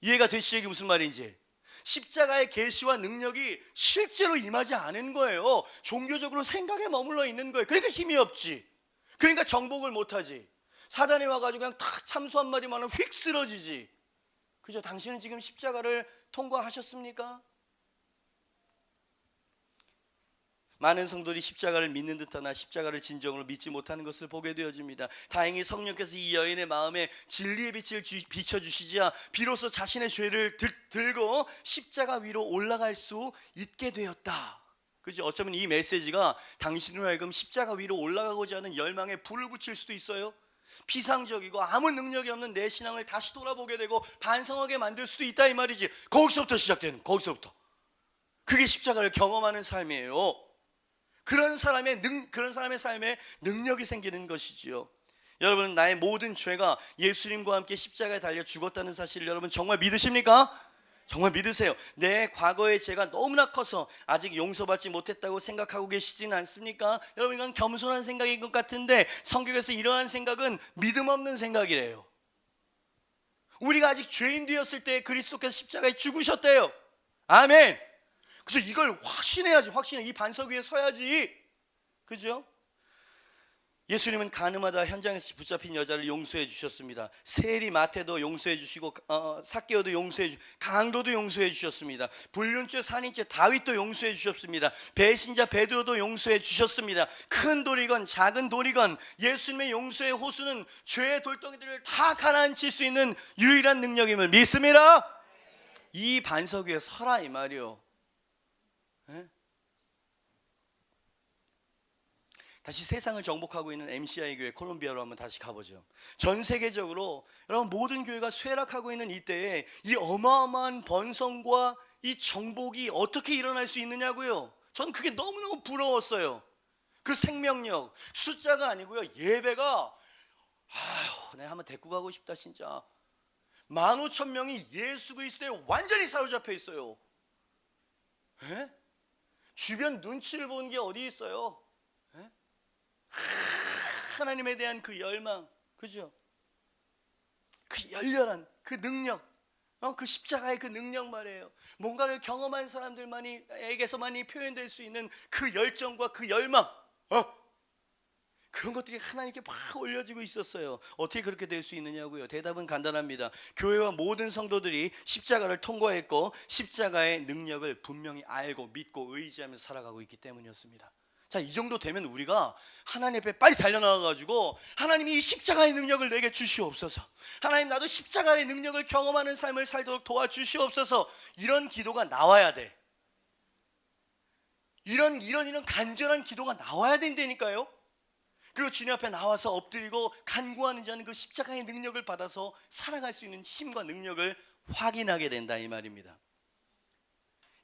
이해가 되시죠? 이게 무슨 말인지. 십자가의 계시와 능력이 실제로 임하지 않은 거예요. 종교적으로 생각에 머물러 있는 거예요. 그러니까 힘이 없지. 그러니까 정복을 못하지. 사단이 와가지고 그냥 탁 참수 한 마디만 하면 휙 쓰러지지. 그죠? 당신은 지금 십자가를 통과하셨습니까? 많은 성도들이 십자가를 믿는 듯하나 십자가를 진정으로 믿지 못하는 것을 보게 되어집니다. 다행히 성령께서 이 여인의 마음에 진리의 빛을 비춰주시자 비로소 자신의 죄를 들고 십자가 위로 올라갈 수 있게 되었다. 그죠? 어쩌면 이 메시지가 당신으로 하여금 십자가 위로 올라가고자 하는 열망에 불을 붙일 수도 있어요. 피상적이고 아무 능력이 없는 내 신앙을 다시 돌아보게 되고 반성하게 만들 수도 있다, 이 말이지. 거기서부터 시작되는, 거기서부터. 그게 십자가를 경험하는 삶이에요. 그런 사람의 삶에 능력이 생기는 것이지요. 여러분, 나의 모든 죄가 예수님과 함께 십자가에 달려 죽었다는 사실을 여러분 정말 믿으십니까? 정말 믿으세요. 내 과거의 죄가 너무나 커서 아직 용서받지 못했다고 생각하고 계시지는 않습니까? 여러분, 이건 겸손한 생각인 것 같은데 성경에서 이러한 생각은 믿음 없는 생각이래요. 우리가 아직 죄인 되었을 때 그리스도께서 십자가에 죽으셨대요. 아멘. 그래서 이걸 확신해야지. 이 반석 위에 서야지. 그죠? 예수님은 가늠하다 현장에서 붙잡힌 여자를 용서해 주셨습니다. 세리 마태도 용서해 주시고 삭개오도 용서해 주시고 강도도 용서해 주셨습니다. 불륜죄 살인죄 다윗도 용서해 주셨습니다. 배신자 베드로도 용서해 주셨습니다. 큰 돌이건 작은 돌이건 예수님의 용서의 호수는 죄의 돌덩이들을 다 가라앉힐 수 있는 유일한 능력임을 믿습니다. 이 반석 위에 서라, 이 말이요. 다시 세상을 정복하고 있는 MCI 교회 콜롬비아로 한번 다시 가보죠. 전 세계적으로 여러분 모든 교회가 쇠락하고 있는 이때에 이 어마어마한 번성과 이 정복이 어떻게 일어날 수 있느냐고요. 전 그게 너무너무 부러웠어요. 그 생명력, 숫자가 아니고요, 예배가 내가 한번 데리고 가고 싶다. 진짜 15,000명이 예수 그리스도에 완전히 사로잡혀 있어요. 주변 눈치를 보는 게 어디 있어요? 하나님에 대한 그 열망, 그죠? 그 열렬한 그 능력, 그 십자가의 그 능력 말이에요. 뭔가를 경험한 사람들에게서만이 표현될 수 있는 그 열정과 그 열망, 그런 것들이 하나님께 막 올려지고 있었어요. 어떻게 그렇게 될 수 있느냐고요? 대답은 간단합니다. 교회와 모든 성도들이 십자가를 통과했고 십자가의 능력을 분명히 알고 믿고 의지하면서 살아가고 있기 때문이었습니다. 자, 이 정도 되면 우리가 하나님 앞에 빨리 달려나가가지고 하나님이 이 십자가의 능력을 내게 주시옵소서, 하나님 나도 십자가의 능력을 경험하는 삶을 살도록 도와주시옵소서, 이런 기도가 나와야 돼. 이런 간절한 기도가 나와야 된다니까요. 그리고 주님 앞에 나와서 엎드리고 간구하는 자는 그 십자가의 능력을 받아서 살아갈 수 있는 힘과 능력을 확인하게 된다, 이 말입니다.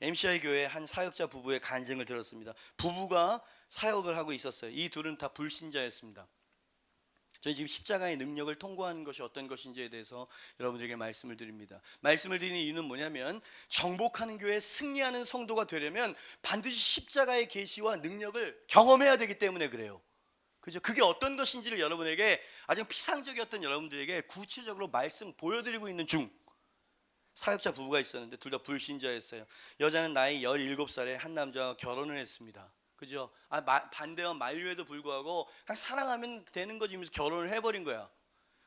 MCI 교회 한 사역자 부부의 간증을 들었습니다. 부부가 사역을 하고 있었어요. 이 둘은 다 불신자였습니다. 저희 지금 십자가의 능력을 통과하는 것이 어떤 것인지에 대해서 여러분들에게 말씀을 드립니다. 말씀을 드리는 이유는 뭐냐면, 정복하는 교회에 승리하는 성도가 되려면 반드시 십자가의 계시와 능력을 경험해야 되기 때문에 그래요. 그죠? 그게 어떤 것인지를 여러분에게, 아주 피상적이었던 여러분들에게 구체적으로 말씀 보여드리고 있는 중, 사역자 부부가 있었는데 둘 다 불신자였어요. 여자는 나이 17살에 한 남자와 결혼을 했습니다. 그죠? 반대와 만류에도 불구하고 그냥 사랑하면 되는 거지 하면서 결혼을 해버린 거야.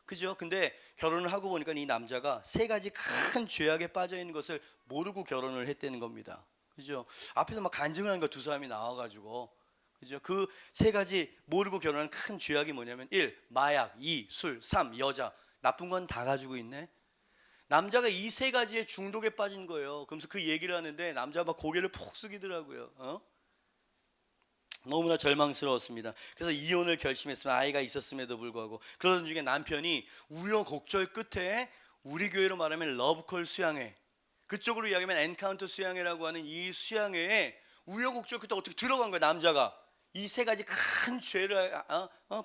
그죠? 근데 결혼을 하고 보니까 이 남자가 세 가지 큰 죄악에 빠져 있는 것을 모르고 결혼을 했다는 겁니다. 그죠? 앞에서 막 간증하는 거 두 사람이 나와가지고, 그죠? 그 세 가지 모르고 결혼한 큰 죄악이 뭐냐면 1. 마약, 2. 술, 3. 여자. 나쁜 건 다 가지고 있네. 남자가 이 세 가지에 중독에 빠진 거예요. 그러면서 그 얘기를 하는데 남자가 막 고개를 푹 숙이더라고요. 너무나 절망스러웠습니다. 그래서 이혼을 결심했으면 아이가 있었음에도 불구하고 그러던 중에 남편이 우여곡절 끝에 우리 교회로 말하면 러브콜 수양회, 그쪽으로 이야기하면 엔카운터 수양회라고 하는 이 수양회에 우여곡절 끝에 어떻게 들어간 거야. 남자가 이 세 가지 큰 죄를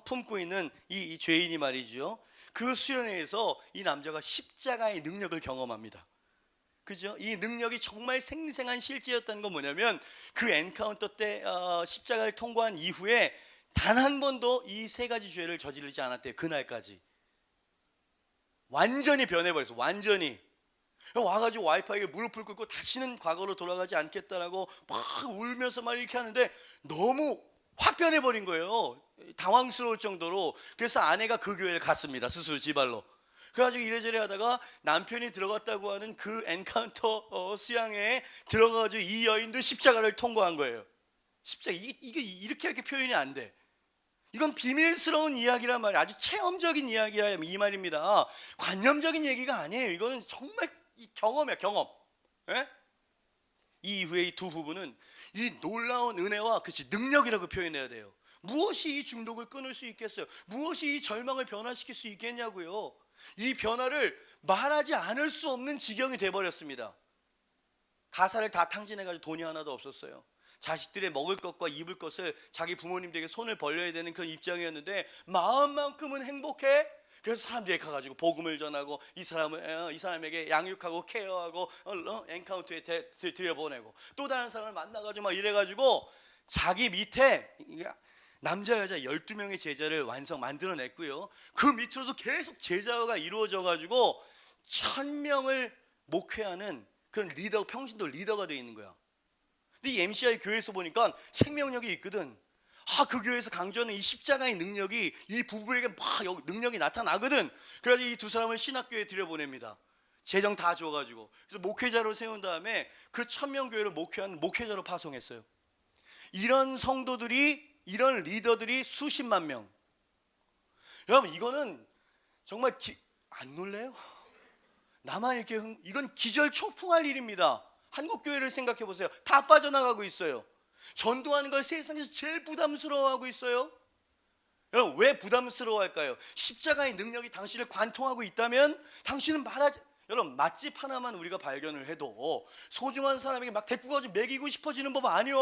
품고 있는 이 죄인이 말이죠. 그 수련회에서 이 남자가 십자가의 능력을 경험합니다. 그죠? 이 능력이 정말 생생한 실제였다는 건 뭐냐면 그 엔카운터 때 십자가를 통과한 이후에 단 한 번도 이 세 가지 죄를 저지르지 않았대요. 그날까지 완전히 변해버렸어. 완전히 와가지고 와이프에게 무릎을 꿇고 다시는 과거로 돌아가지 않겠다라고 막 울면서 막 이렇게 하는데 너무 확 변해버린 거예요. 당황스러울 정도로. 그래서 아내가 그 교회를 갔습니다. 스스로 지발로. 그래가지고 이래저래 하다가 남편이 들어갔다고 하는 그 엔카운터 수양회에 들어가가지고 이 여인도 십자가를 통과한 거예요. 십자가 이게 이렇게 표현이 안 돼. 이건 비밀스러운 이야기란 말이에요. 아주 체험적인 이야기야 이 말입니다. 관념적인 얘기가 아니에요. 이거는 정말 경험이야, 경험. 예? 이 이후에 이 두 부부는 이 놀라운 은혜와 그치 능력이라고 표현해야 돼요. 무엇이 이 중독을 끊을 수 있겠어요? 무엇이 이 절망을 변화시킬 수 있겠냐고요. 이 변화를 말하지 않을 수 없는 지경이 돼버렸습니다. 가사를 다 탕진해가지고 돈이 하나도 없었어요. 자식들의 먹을 것과 입을 것을 자기 부모님들에게 손을 벌려야 되는 그런 입장이었는데 마음만큼은 행복해. 그래서 사람들이 가가지고 복음을 전하고 이 사람에게 양육하고 케어하고 엔카운트에 들여보내고 또 다른 사람을 만나가지고 막 이래가지고 자기 밑에 남자 여자 12명의 제자를 만들어냈고요. 그 밑으로도 계속 제자가 이루어져가지고 1000명을 목회하는 그런 리더, 평신도 리더가 되어 있는 거야. 근데 이 MCI 교회에서 보니까 생명력이 있거든. 그 교회에서 강조하는 이 십자가의 능력이 이 부부에게 막 능력이 나타나거든. 그래서 이 두 사람을 신학교에 들여보냅니다. 재정 다 줘가지고. 그래서 목회자로 세운 다음에 그 1000명 교회를 목회하는 목회자로 파송했어요. 이런 성도들이, 이런 리더들이 수십만 명. 여러분 이거는 정말 안 놀래요? 나만 이렇게 이건 기절초풍할 일입니다. 한국 교회를 생각해 보세요. 다 빠져나가고 있어요. 전도하는 걸 세상에서 제일 부담스러워하고 있어요. 여러분 왜 부담스러워할까요? 십자가의 능력이 당신을 관통하고 있다면 당신은 여러분 맛집 하나만 우리가 발견을 해도 소중한 사람에게 막 데리고 가서 먹이고 싶어지는 법 아니요.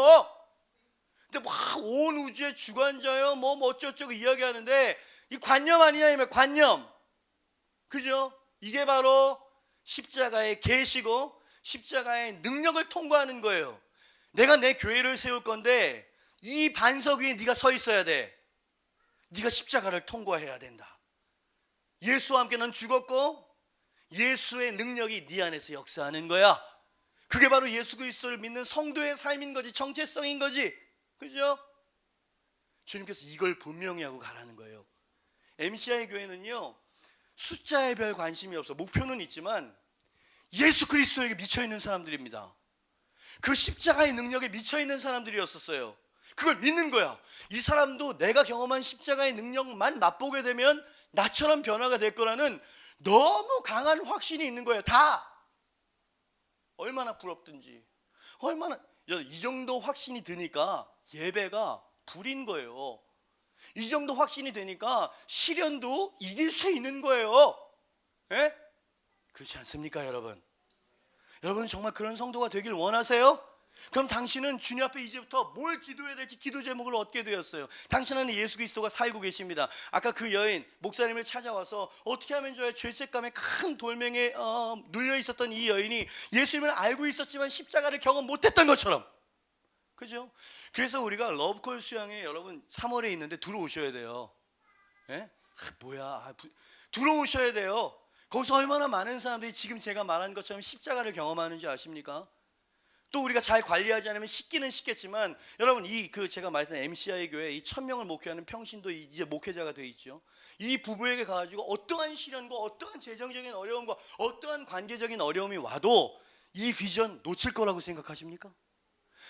근데 막 온 우주의 주관자요 뭐 어쩌고저쩌고 이야기하는데 이 관념 아니냐 이말 관념. 그죠? 이게 바로 십자가의 계시고 십자가의 능력을 통과하는 거예요. 내가 내 교회를 세울 건데 이 반석 위에 네가 서 있어야 돼. 네가 십자가를 통과해야 된다. 예수와 함께 넌 죽었고 예수의 능력이 네 안에서 역사하는 거야. 그게 바로 예수 그리스도를 믿는 성도의 삶인 거지, 정체성인 거지. 그죠? 주님께서 이걸 분명히 하고 가라는 거예요. MCI 교회는요 숫자에 별 관심이 없어. 목표는 있지만 예수 그리스도에게 미쳐있는 사람들입니다. 그 십자가의 능력에 미쳐있는 사람들이었었어요. 그걸 믿는 거야. 이 사람도 내가 경험한 십자가의 능력만 맛보게 되면 나처럼 변화가 될 거라는 너무 강한 확신이 있는 거예요. 다. 얼마나 부럽든지. 이 정도 확신이 드니까 예배가 불인 거예요. 이 정도 확신이 되니까 시련도 이길 수 있는 거예요. 예? 그렇지 않습니까, 여러분? 여러분 정말 그런 성도가 되길 원하세요? 그럼 당신은 주님 앞에 이제부터 뭘 기도해야 될지 기도 제목을 얻게 되었어요. 당신 안에 예수 그리스도가 살고 계십니다. 아까 그 여인 목사님을 찾아와서 어떻게 하면 좋아요? 죄책감에 큰 돌멩이에 눌려 있었던 이 여인이 예수님을 알고 있었지만 십자가를 경험 못했던 것처럼, 그죠? 그래서 우리가 러브콜 수양회 여러분 3월에 있는데 들어오셔야 돼요. 예? 들어오셔야 돼요. 거기서 얼마나 많은 사람들이 지금 제가 말한 것처럼 십자가를 경험하는지 아십니까? 또 우리가 잘 관리하지 않으면 식기는 식겠지만, 여러분 제가 말했던 MCI 교회 이 1000명을 목회하는 평신도 이제 목회자가 돼 있죠. 이 부부에게 가가지고 어떠한 시련과 어떠한 재정적인 어려움과 어떠한 관계적인 어려움이 와도 이 비전 놓칠 거라고 생각하십니까?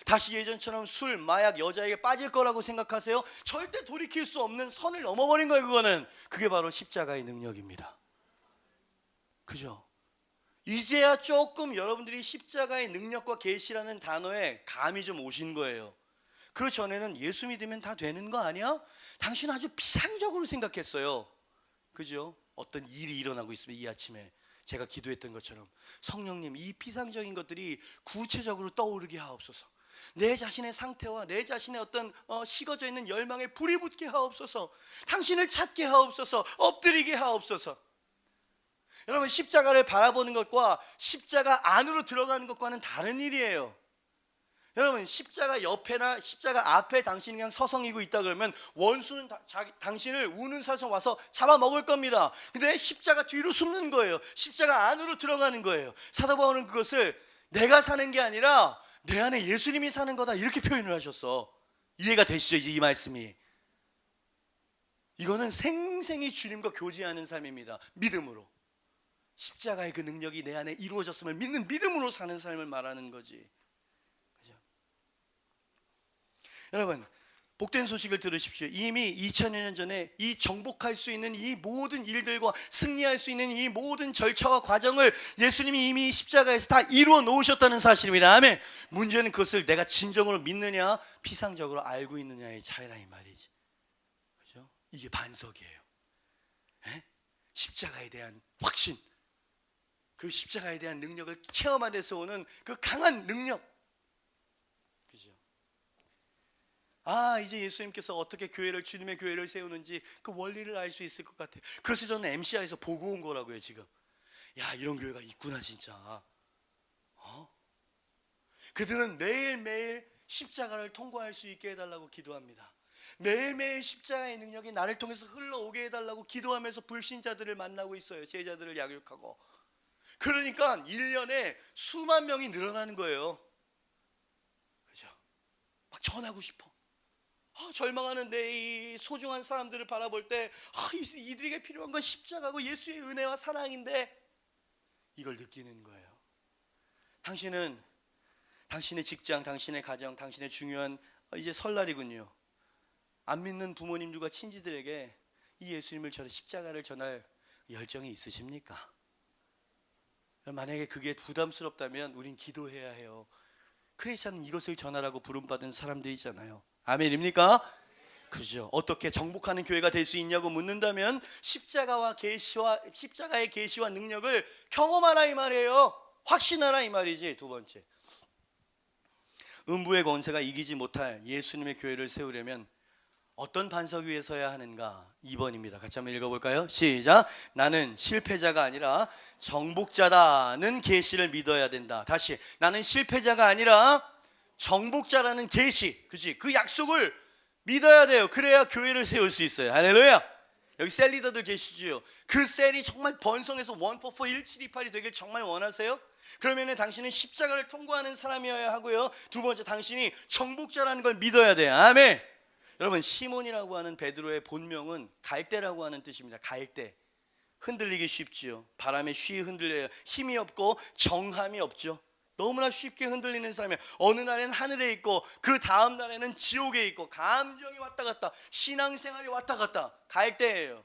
다시 예전처럼 술, 마약, 여자에게 빠질 거라고 생각하세요? 절대 돌이킬 수 없는 선을 넘어버린 거예요. 그게 바로 십자가의 능력입니다. 그죠? 이제야 조금 여러분들이 십자가의 능력과 계시라는 단어에 감이 좀 오신 거예요. 그 전에는 예수 믿으면 다 되는 거 아니야? 당신은 아주 비상적으로 생각했어요. 그죠? 어떤 일이 일어나고 있으면 이 아침에 제가 기도했던 것처럼, 성령님, 이 비상적인 것들이 구체적으로 떠오르게 하옵소서. 내 자신의 상태와 내 자신의 어떤 식어져 있는 열망에 불이 붙게 하옵소서. 당신을 찾게 하옵소서. 엎드리게 하옵소서. 여러분, 십자가를 바라보는 것과 십자가 안으로 들어가는 것과는 다른 일이에요. 여러분, 십자가 옆에나 십자가 앞에 당신이 그냥 서성이고 있다 그러면 원수는 당신을 우는 사서 와서 잡아먹을 겁니다. 근데 십자가 뒤로 숨는 거예요. 십자가 안으로 들어가는 거예요. 사도 바울은 그것을 내가 사는 게 아니라 내 안에 예수님이 사는 거다, 이렇게 표현을 하셨어. 이해가 되시죠? 이제 이 말씀이. 이거는 생생히 주님과 교제하는 삶입니다. 믿음으로. 십자가의 그 능력이 내 안에 이루어졌음을 믿는 믿음으로 사는 삶을 말하는 거지. 그죠? 여러분, 복된 소식을 들으십시오. 이미 2000여 년 전에 이 정복할 수 있는 이 모든 일들과 승리할 수 있는 이 모든 절차와 과정을 예수님이 이미 십자가에서 다 이루어 놓으셨다는 사실입니다. 아멘. 문제는 그것을 내가 진정으로 믿느냐 피상적으로 알고 있느냐의 차이라 이 말이지. 그죠? 이게 반석이에요. 에? 십자가에 대한 확신, 그 십자가에 대한 능력을 체험한 데서 오는 그 강한 능력. 그죠? 이제 예수님께서 어떻게 주님의 교회를 세우는지 그 원리를 알 수 있을 것 같아요. 그래서 저는 MCI에서 보고 온 거라고요, 지금. 야, 이런 교회가 있구나, 진짜. 그들은 매일매일 십자가를 통과할 수 있게 해달라고 기도합니다. 매일매일 십자가의 능력이 나를 통해서 흘러오게 해달라고 기도하면서 불신자들을 만나고 있어요. 제자들을 양육하고. 그러니까 1년에 수만 명이 늘어나는 거예요. 그죠? 막 전하고 싶어. 절망하는 내 이 소중한 사람들을 바라볼 때 이들에게 필요한 건 십자가고 예수의 은혜와 사랑인데, 이걸 느끼는 거예요. 당신은 당신의 직장, 당신의 가정, 당신의 중요한 이제 설날이군요. 안 믿는 부모님들과 친지들에게 이 예수님을 십자가를 전할 열정이 있으십니까? 만약에 그게 부담스럽다면 우린 기도해야 해요. 크리스찬은 이것을 전하라고 부름받은 사람들이잖아요. 아멘입니까? 그죠? 어떻게 정복하는 교회가 될 수 있냐고 묻는다면 십자가의 계시와 능력을 경험하라 이 말이에요. 확신하라 이 말이지. 두 번째, 음부의 권세가 이기지 못할 예수님의 교회를 세우려면 어떤 반석 위에 서야 하는가? 2번입니다. 같이 한번 읽어볼까요? 시작. 나는 실패자가 아니라 정복자다는 계시를 믿어야 된다. 다시, 나는 실패자가 아니라 정복자라는 계시, 그치? 그 약속을 믿어야 돼요. 그래야 교회를 세울 수 있어요. 할렐루야. 여기 셀 리더들 계시죠? 그 셀이 정말 번성해서 144 1728이 되길 정말 원하세요? 그러면 당신은 십자가를 통과하는 사람이어야 하고요. 두 번째, 당신이 정복자라는 걸 믿어야 돼요. 아멘. 여러분, 시몬이라고 하는 베드로의 본명은 갈대라고 하는 뜻입니다. 갈대. 흔들리기 쉽지요. 바람에 쉬이 흔들려요. 힘이 없고 정함이 없죠. 너무나 쉽게 흔들리는 사람이에요. 어느 날에는 하늘에 있고 그 다음 날에는 지옥에 있고, 감정이 왔다 갔다, 신앙생활이 왔다 갔다. 갈대예요.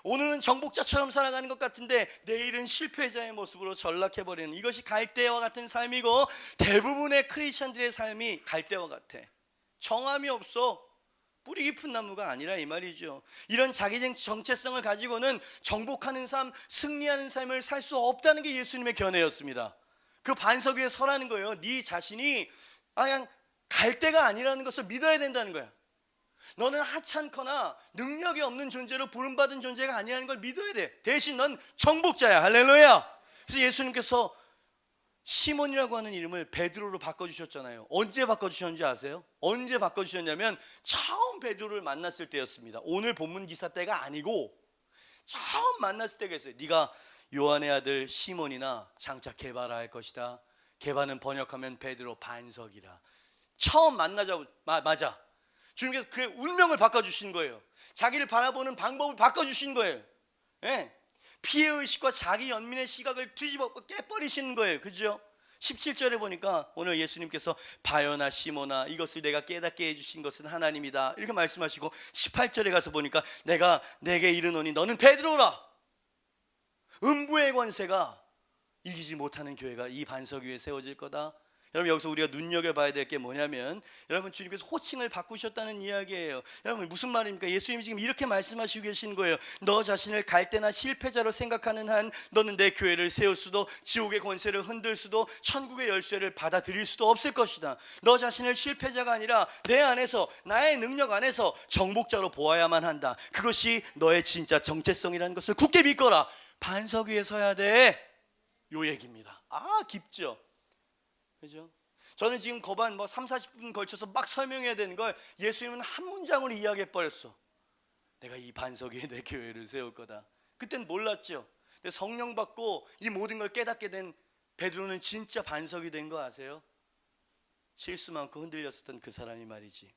오늘은 정복자처럼 살아가는 것 같은데 내일은 실패자의 모습으로 전락해버리는, 이것이 갈대와 같은 삶이고, 대부분의 크리스천들의 삶이 갈대와 같아. 정함이 없어. 뿌리 깊은 나무가 아니라 이 말이죠. 이런 자기 정체성을 가지고는 정복하는 삶, 승리하는 삶을 살 수 없다는 게 예수님의 견해였습니다. 그 반석 위에 서라는 거예요. 네 자신이 그냥 갈대가 아니라는 것을 믿어야 된다는 거야. 너는 하찮거나 능력이 없는 존재로 부름받은 존재가 아니라는 걸 믿어야 돼. 대신 넌 정복자야. 할렐루야. 그래서 예수님께서 시몬이라고 하는 이름을 베드로로 바꿔주셨잖아요. 언제 바꿔주셨는지 아세요? 언제 바꿔주셨냐면 처음 베드로를 만났을 때였습니다. 오늘 본문 기사 때가 아니고 처음 만났을 때가 있어요. 네가 요한의 아들 시몬이나 장차 게바라 할 것이다. 개반은 번역하면 베드로 반석이라. 처음 만나자마자 주님께서 그의 운명을 바꿔주신 거예요. 자기를 바라보는 방법을 바꿔주신 거예요. 예. 피해의식과 자기 연민의 시각을 뒤집어 깨버리시는 거예요. 그죠? 17절에 보니까 오늘 예수님께서 바요나 시모나 이것을 내가 깨닫게 해주신 것은 하나님이다 이렇게 말씀하시고, 18절에 가서 보니까 내가 내게 이르노니 너는 베드로라. 음부의 권세가 이기지 못하는 교회가 이 반석 위에 세워질 거다. 여러분, 여기서 우리가 눈여겨봐야 될 게 뭐냐면, 여러분, 주님께서 호칭을 바꾸셨다는 이야기예요. 여러분, 무슨 말입니까? 예수님이 지금 이렇게 말씀하시고 계신 거예요. 너 자신을 갈대나 실패자로 생각하는 한 너는 내 교회를 세울 수도, 지옥의 권세를 흔들 수도, 천국의 열쇠를 받아들일 수도 없을 것이다. 너 자신을 실패자가 아니라 내 안에서, 나의 능력 안에서 정복자로 보아야만 한다. 그것이 너의 진짜 정체성이라는 것을 굳게 믿거라. 반석 위에 서야 돼, 요 얘기입니다. 아, 깊죠? 그죠? 저는 지금 거반 3, 40분 걸쳐서 막 설명해야 되는 걸 예수님은 한 문장으로 이야기해 버렸어. 내가 이 반석 위에 내 교회를 세울 거다. 그땐 몰랐죠. 근데 성령 받고 이 모든 걸 깨닫게 된 베드로는 진짜 반석이 된 거 아세요? 실수 많고 흔들렸었던 그 사람이 말이지.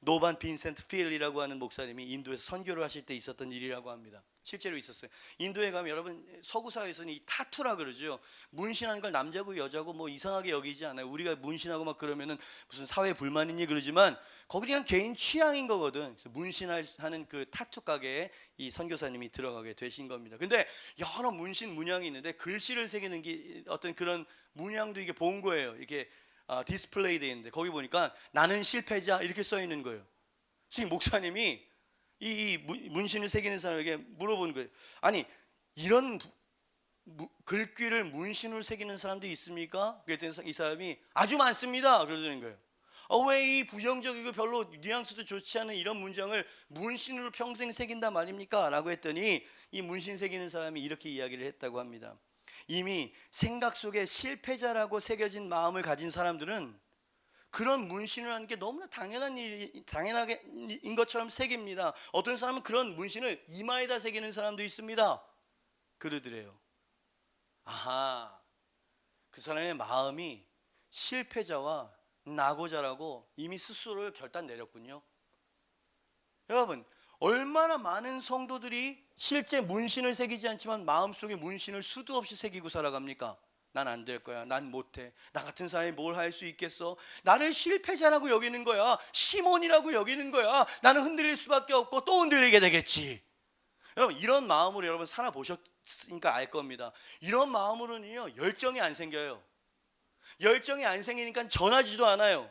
노반 빈센트 필이라고 하는 목사님이 인도에서 선교를 하실 때 있었던 일이라고 합니다. 실제로 있었어요. 인도에 가면 여러분, 서구 사회에서는 이 타투라 그러죠. 문신하는 걸 남자고 여자고 뭐 이상하게 여기지 않아요. 우리가 문신하고 막 그러면은 무슨 사회 불만이니 그러지만 거기 그냥 개인 취향인 거거든. 그래서 문신하는 그 타투 가게에 이 선교사님이 들어가게 되신 겁니다. 근데 여러 문신 문양이 있는데 글씨를 새기는 게 어떤 그런 문양도 이게 본 거예요. 이렇게 디스플레이 되어 있는데 거기 보니까 나는 실패자 이렇게 써 있는 거예요. 그래서 목사님이 이 문신을 새기는 사람에게 물어보는 거예요. 아니, 이런 글귀를 문신으로 새기는 사람도 있습니까? 그랬더니 이 사람이 아주 많습니다 그러는 거예요. 왜 이 부정적이고 별로 뉘앙스도 좋지 않은 이런 문장을 문신으로 평생 새긴단 말입니까? 라고 했더니 이 문신 새기는 사람이 이렇게 이야기를 했다고 합니다. 이미 생각 속에 실패자라고 새겨진 마음을 가진 사람들은 그런 문신을 하는 게 너무나 당연한 것처럼 새깁니다. 어떤 사람은 그런 문신을 이마에다 새기는 사람도 있습니다. 그러더래요. 아하, 그 사람의 마음이 실패자와 낙오자라고 이미 스스로를 결단 내렸군요. 여러분, 얼마나 많은 성도들이 실제 문신을 새기지 않지만 마음속에 문신을 수도 없이 새기고 살아갑니까? 난 안 될 거야, 난 못해, 나 같은 사람이 뭘 할 수 있겠어, 나를 실패자라고 여기는 거야, 시몬이라고 여기는 거야, 나는 흔들릴 수밖에 없고 또 흔들리게 되겠지. 여러분, 이런 마음으로 여러분 살아보셨으니까 알 겁니다. 이런 마음으로는요 열정이 안 생겨요. 열정이 안 생기니까 전하지도 않아요.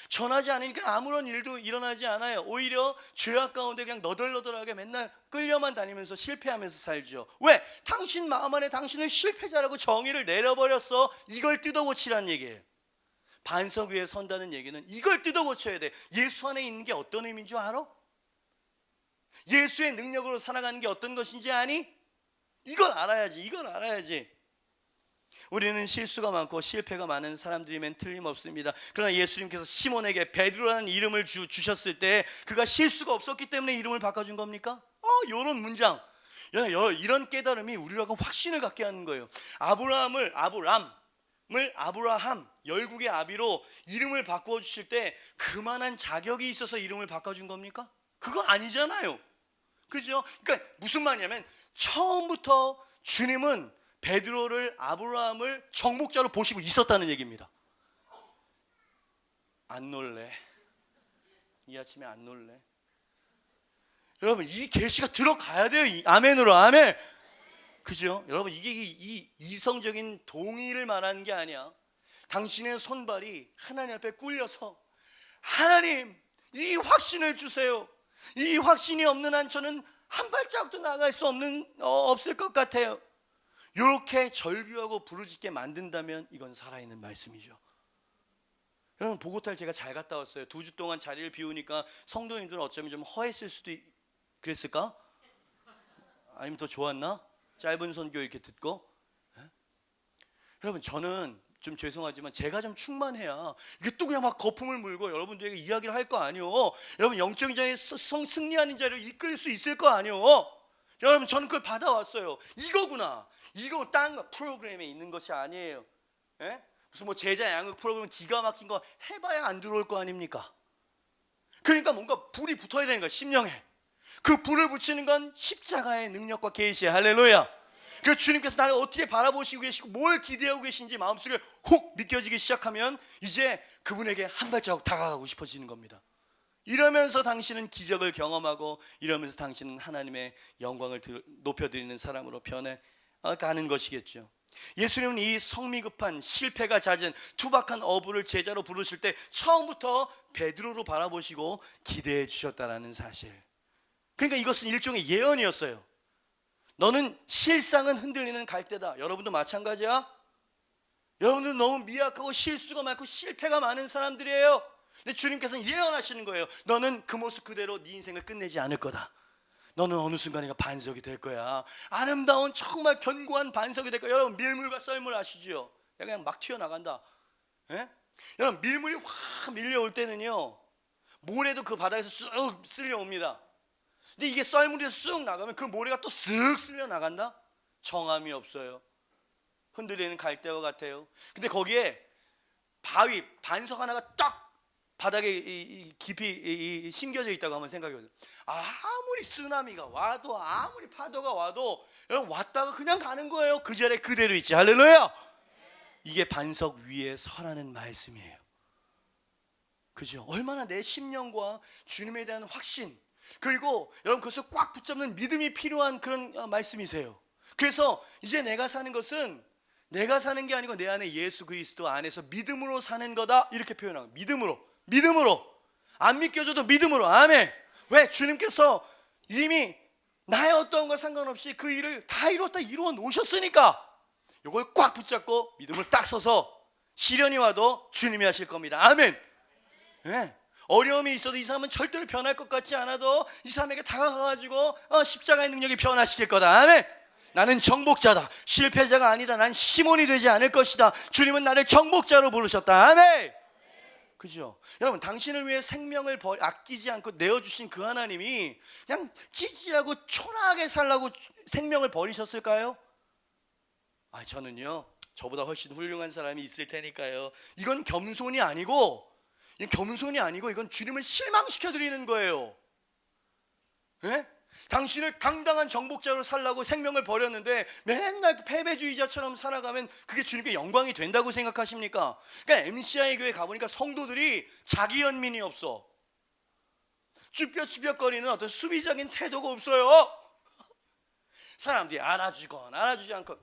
전하지 않으니까 아무런 일도 일어나지 않아요. 오히려 죄악 가운데 그냥 너덜너덜하게 맨날 끌려만 다니면서 실패하면서 살죠. 왜? 당신 마음 안에 당신을 실패자라고 정의를 내려버렸어. 이걸 뜯어고치라는 얘기예요. 반석 위에 선다는 얘기는 이걸 뜯어고쳐야 돼. 예수 안에 있는 게 어떤 의미인 줄 알아? 예수의 능력으로 살아가는 게 어떤 것인지 아니? 이걸 알아야지. 이걸 알아야지. 우리는 실수가 많고 실패가 많은 사람들이면 틀림없습니다. 그러나 예수님께서 시몬에게 베드로라는 이름을 주셨을 때 그가 실수가 없었기 때문에 이름을 바꿔준 겁니까? 이런 문장, 이런 깨달음이 우리라고 확신을 갖게 하는 거예요. 아브라함을 아브라함, 열국의 아비로 이름을 바꾸어 주실 때 그만한 자격이 있어서 이름을 바꿔준 겁니까? 그거 아니잖아요. 그죠? 그러니까 무슨 말이냐면 처음부터 주님은 베드로를, 아브라함을 정복자로 보시고 있었다는 얘기입니다. 안 놀래? 이 아침에 안 놀래? 여러분, 이 계시가 들어가야 돼요. 아멘으로, 아멘. 그죠? 여러분, 이게 이 이성적인 동의를 말하는 게 아니야. 당신의 손발이 하나님 앞에 꿀려서 하나님, 이 확신을 주세요. 이 확신이 없는 한 저는 한 발짝도 나갈 수 없을 것 같아요. 이렇게 절규하고 부르짖게 만든다면 이건 살아있는 말씀이죠. 여러분, 보고타를 제가 잘 갔다 왔어요. 2주 동안 자리를 비우니까 성도님들은 어쩌면 좀 허했을 수도 그랬을까? 아니면 더 좋았나? 짧은 선교 이렇게 듣고. 여러분, 저는 좀 죄송하지만 제가 좀 충만해야 이게 또 그냥 막 거품을 물고 여러분들에게 이야기를 할 거 아니오. 여러분, 영적인 자의 승리하는 자를 이끌 수 있을 거 아니오. 여러분, 저는 그걸 받아왔어요. 이거구나. 이거 딴 프로그램에 있는 것이 아니에요. 예? 무슨 뭐 제자 양육 프로그램 기가 막힌 거 해봐야 안 들어올 거 아닙니까? 그러니까 뭔가 불이 붙어야 되는 거야, 심령에. 그 불을 붙이는 건 십자가의 능력과 계시야. 할렐루야. 그래서 주님께서 나를 어떻게 바라보시고 계시고 뭘 기대하고 계신지 마음속에 훅 느껴지기 시작하면 이제 그분에게 한 발자국 다가가고 싶어지는 겁니다. 이러면서 당신은 기적을 경험하고 이러면서 당신은 하나님의 영광을 높여드리는 사람으로 변해가는 것이겠죠. 예수님은 이 성미급한 실패가 잦은 투박한 어부를 제자로 부르실 때 처음부터 베드로로 바라보시고 기대해 주셨다라는 사실. 그러니까 이것은 일종의 예언이었어요. 너는 실상은 흔들리는 갈대다. 여러분도 마찬가지야. 여러분들 너무 미약하고 실수가 많고 실패가 많은 사람들이에요. 근데 주님께서는 예언하시는 거예요. 너는 그 모습 그대로 네 인생을 끝내지 않을 거다. 너는 어느 순간인가 반석이 될 거야. 아름다운 정말 견고한 반석이 될 거야. 여러분 밀물과 썰물 아시죠? 그냥 막 튀어나간다. 예? 여러분 밀물이 확 밀려올 때는요, 모래도 그 바닥에서 쑥 쓸려옵니다. 근데 이게 썰물에서 쑥 나가면 그 모래가 또 쓱 쓸려 나간다? 정함이 없어요. 흔들리는 갈대와 같아요. 근데 거기에 바위, 반석 하나가 딱 바닥에 깊이 심겨져 있다고 한번 생각해보세요. 아무리 쓰나미가 와도 아무리 파도가 와도 여러분 왔다가 그냥 가는 거예요. 그 자리에 그대로 있지. 할렐루야. 이게 반석 위에 서라는 말씀이에요. 그죠? 얼마나 내 심령과 주님에 대한 확신, 그리고 여러분 그것을 꽉 붙잡는 믿음이 필요한 그런 말씀이세요. 그래서 이제 내가 사는 것은 내가 사는 게 아니고 내 안에 예수 그리스도 안에서 믿음으로 사는 거다, 이렇게 표현하고, 믿음으로 안 믿겨져도 믿음으로. 아멘. 왜? 주님께서 이미 나의 어떤 것과 상관없이 그 일을 다 이루어 놓으셨으니까 이걸 꽉 붙잡고 믿음을 딱 서서 시련이 와도 주님이 하실 겁니다. 아멘. 네. 어려움이 있어도 이 사람은 절대로 변할 것 같지 않아도 이 사람에게 다가가가지고 십자가의 능력이 변화시킬 거다. 아멘. 나는 정복자다. 실패자가 아니다. 난 시몬이 되지 않을 것이다. 주님은 나를 정복자로 부르셨다. 아멘. 그죠? 여러분 당신을 위해 생명을 아끼지 않고 내어주신 그 하나님이 그냥 찌질하고 초라하게 살라고 생명을 버리셨을까요? 저는요 저보다 훨씬 훌륭한 사람이 있을 테니까요. 이건 겸손이 아니고 이건 주님을 실망시켜드리는 거예요. 예? 당신을 당당한 정복자로 살라고 생명을 버렸는데 맨날 패배주의자처럼 살아가면 그게 주님께 영광이 된다고 생각하십니까? 그러니까 MCI 교회 가보니까 성도들이 자기 연민이 없어. 쭈뼛쭈뼛거리는 어떤 수비적인 태도가 없어요. 사람들이 알아주건 알아주지 않건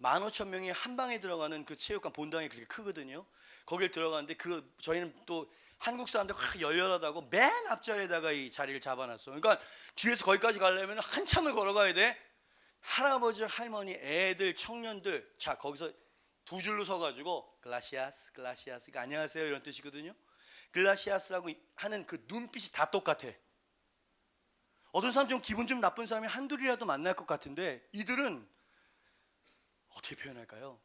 15,000명이 한 방에 들어가는 그 체육관 본당이 그렇게 크거든요. 거길 들어가는데 저희는 또 한국 사람들 확 열렬하다고 맨 앞자리에다가 이 자리를 잡아놨어. 그러니까 뒤에서 거기까지 가려면 한참을 걸어가야 돼. 할아버지, 할머니, 애들, 청년들, 자 거기서 두 줄로 서가지고 글라시아스, 그러니까 안녕하세요 이런 뜻이거든요. 글라시아스라고 하는 그 눈빛이 다 똑같아. 어떤 사람 좀 기분 좀 나쁜 사람이 한둘이라도 만날 것 같은데 이들은 어떻게 표현할까요?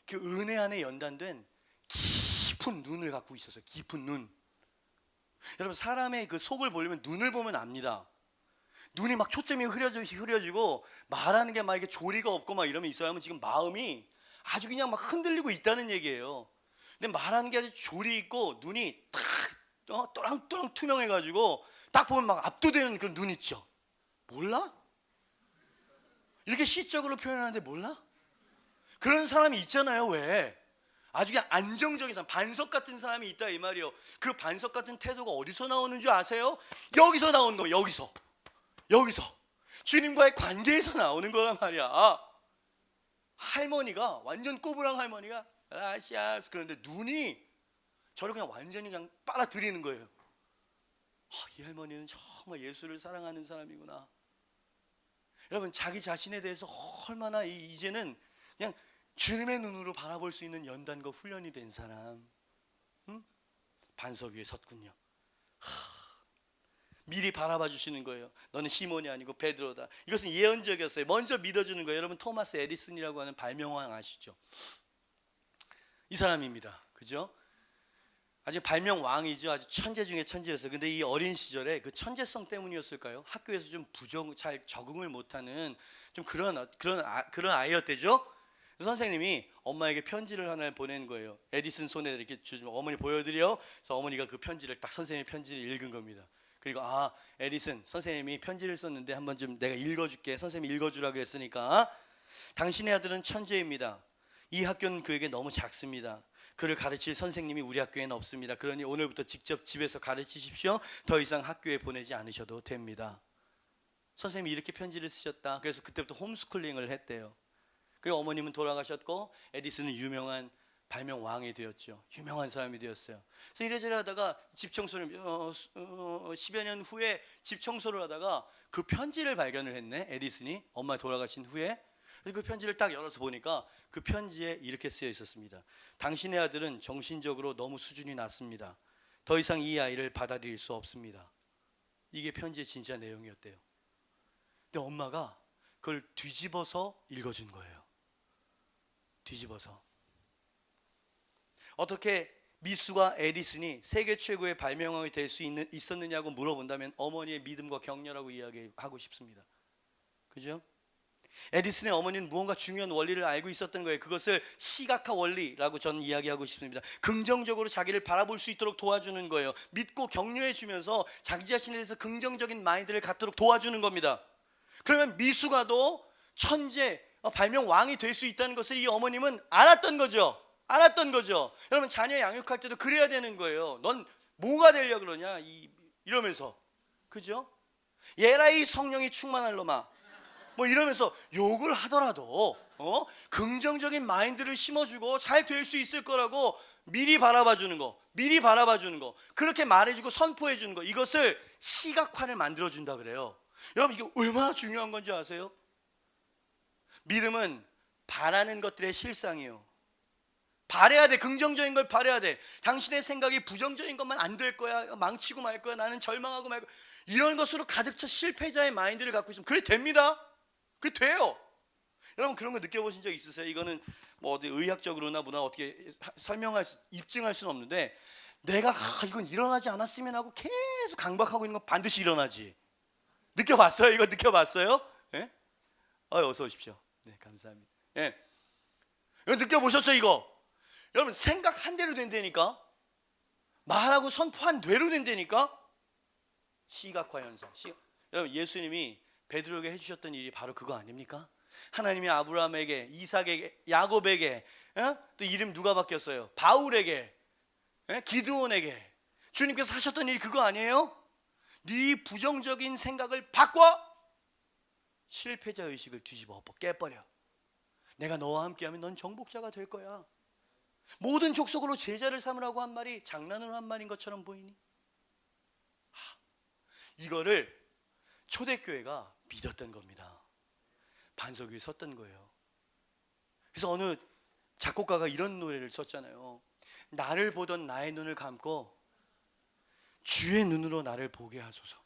그 은혜 안에 연단된 깊은 눈을 갖고 있어서, 깊은 눈. 여러분 사람의 그 속을 보려면 눈을 보면 압니다. 눈이 막 초점이 흐려지고 말하는 게 막 이렇게 조리가 없고 막 이러면 이 사람은 지금 마음이 아주 그냥 막 흔들리고 있다는 얘기예요. 근데 말하는 게 아주 조리 있고 눈이 탁 또랑또랑 투명해가지고 딱 보면 막 압도되는 그런 눈 있죠. 몰라? 이렇게 시적으로 표현하는데 몰라? 그런 사람이 있잖아요. 왜? 아주 그냥 안정적인 사람, 반석 같은 사람이 있다 이 말이에요. 그 반석 같은 태도가 어디서 나오는 줄 아세요? 여기서 나오는 거예요. 여기서 주님과의 관계에서 나오는 거란 말이야. 할머니가 완전 꼬부랑 할머니가 라시아스 그런데 눈이 저를 그냥 완전히 그냥 빨아들이는 거예요. 이 할머니는 정말 예수를 사랑하는 사람이구나. 여러분 자기 자신에 대해서 얼마나 이제는 그냥 주님의 눈으로 바라볼 수 있는 연단과 훈련이 된 사람, 반석 위에 섰군요. 미리 바라봐 주시는 거예요. 너는 시몬이 아니고 베드로다. 이것은 예언적이었어요. 먼저 믿어주는 거예요. 여러분 토마스 에디슨이라고 하는 발명왕 아시죠? 이 사람입니다. 그죠? 아주 발명왕이죠. 아주 천재 중에 천재였어요. 근데 이 어린 시절에 그 천재성 때문이었을까요? 학교에서 좀 잘 적응을 못하는 좀 그런 아이였대죠. 선생님이 엄마에게 편지를 하나 보낸 거예요. 에디슨 손에 이렇게 주면 어머니 보여드려. 그래서 어머니가 그 편지를 딱 선생님의 편지를 읽은 겁니다. 그리고 에디슨 선생님이 편지를 썼는데 한번 좀 내가 읽어줄게. 선생님이 읽어주라 그랬으니까. 당신의 아들은 천재입니다. 이 학교는 그에게 너무 작습니다. 그를 가르칠 선생님이 우리 학교에는 없습니다. 그러니 오늘부터 직접 집에서 가르치십시오. 더 이상 학교에 보내지 않으셔도 됩니다. 선생님이 이렇게 편지를 쓰셨다. 그래서 그때부터 홈스쿨링을 했대요. 그리고 어머님은 돌아가셨고 에디슨은 유명한 발명 왕이 되었죠. 유명한 사람이 되었어요. 그래서 이래저래 하다가 집 청소를 10여 년 후에 집 청소를 하다가 그 편지를 발견을 했네. 에디슨이 엄마 돌아가신 후에. 그래서 그 편지를 딱 열어서 보니까 그 편지에 이렇게 쓰여 있었습니다. 당신의 아들은 정신적으로 너무 수준이 낮습니다. 더 이상 이 아이를 받아들일 수 없습니다. 이게 편지의 진짜 내용이었대요. 근데 엄마가 그걸 뒤집어서 읽어준 거예요. 뒤집어서. 어떻게 미수가 에디슨이 세계 최고의 발명왕이 될 수 있었느냐고 물어본다면 어머니의 믿음과 격려라고 이야기하고 싶습니다. 그죠? 에디슨의 어머니는 무언가 중요한 원리를 알고 있었던 거예요. 그것을 시각화 원리라고 저는 이야기하고 싶습니다. 긍정적으로 자기를 바라볼 수 있도록 도와주는 거예요. 믿고 격려해 주면서 자기 자신에 대해서 긍정적인 마인드를 갖도록 도와주는 겁니다. 그러면 미수가도 천재 발명 왕이 될 수 있다는 것을 이 어머님은 알았던 거죠. 알았던 거죠. 여러분 자녀 양육할 때도 그래야 되는 거예요. 넌 뭐가 되려 그러냐 이러면서. 그죠? 얘라 이 성령이 충만할 놈아 뭐 이러면서 욕을 하더라도 긍정적인 마인드를 심어주고 잘 될 수 있을 거라고 미리 바라봐 주는 거, 미리 바라봐 주는 거, 그렇게 말해주고 선포해 주는 거, 이것을 시각화를 만들어 준다 그래요. 여러분 이게 얼마나 중요한 건지 아세요? 믿음은 바라는 것들의 실상이에요. 바라야 돼. 긍정적인 걸 바라야 돼. 당신의 생각이 부정적인 것만 안 될 거야, 망치고 말 거야, 나는 절망하고 말 거야, 이런 것으로 가득 차 실패자의 마인드를 갖고 있으면 그래 됩니다. 그게 돼요. 여러분 그런 거 느껴보신 적 있으세요? 이거는 뭐 어디 의학적으로나 뭐나 어떻게 입증할 수는 없는데 내가 이건 일어나지 않았으면 하고 계속 강박하고 있는 건 반드시 일어나지. 느껴봤어요? 이거 느껴봤어요? 예? 어서 오십시오. 네, 감사합니다. 예. 이거 느껴보셨죠 이거? 여러분 생각한 대로 된다니까. 말하고 선포한 대로 된다니까. 시각화 현상. 여러분 예수님이 베드로에게 해주셨던 일이 바로 그거 아닙니까? 하나님이 아브라함에게, 이삭에게, 야곱에게, 또 이름 누가 바뀌었어요? 바울에게, 기드온에게 주님께서 하셨던 일이 그거 아니에요? 네 부정적인 생각을 바꿔 실패자 의식을 뒤집어 엎어 깨버려. 내가 너와 함께하면 넌 정복자가 될 거야. 모든 족속으로 제자를 삼으라고 한 말이 장난으로 한 말인 것처럼 보이니? 이거를 초대교회가 믿었던 겁니다. 반석 위에 섰던 거예요. 그래서 어느 작곡가가 이런 노래를 썼잖아요. 나를 보던 나의 눈을 감고 주의 눈으로 나를 보게 하소서.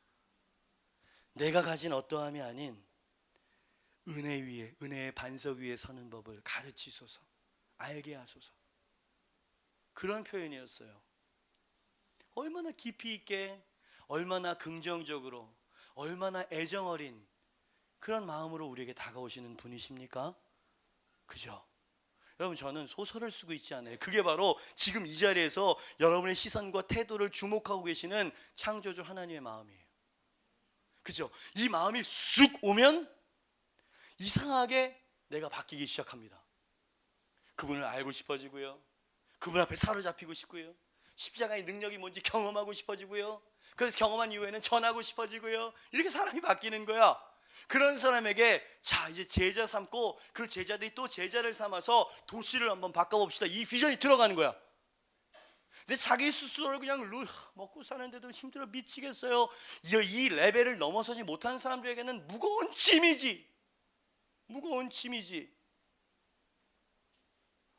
내가 가진 어떠함이 아닌 은혜 위에, 은혜의 반석 위에 서는 법을 가르치소서. 알게 하소서. 그런 표현이었어요. 얼마나 깊이 있게, 얼마나 긍정적으로, 얼마나 애정 어린 그런 마음으로 우리에게 다가오시는 분이십니까? 그죠? 여러분 저는 소설을 쓰고 있지 않아요. 그게 바로 지금 이 자리에서 여러분의 시선과 태도를 주목하고 계시는 창조주 하나님의 마음이에요. 그죠? 이 마음이 쑥 오면 이상하게 내가 바뀌기 시작합니다. 그분을 알고 싶어지고요, 그분 앞에 사로잡히고 싶고요, 십자가의 능력이 뭔지 경험하고 싶어지고요, 그래서 경험한 이후에는 전하고 싶어지고요, 이렇게 사람이 바뀌는 거야. 그런 사람에게 자 이제 제자 삼고 그 제자들이 또 제자를 삼아서 도시를 한번 바꿔봅시다, 이 비전이 들어가는 거야. 근데 자기 스스로를 그냥 먹고 사는데도 힘들어 미치겠어요, 이 레벨을 넘어서지 못한 사람들에게는 무거운 짐이지. 무거운 짐이지.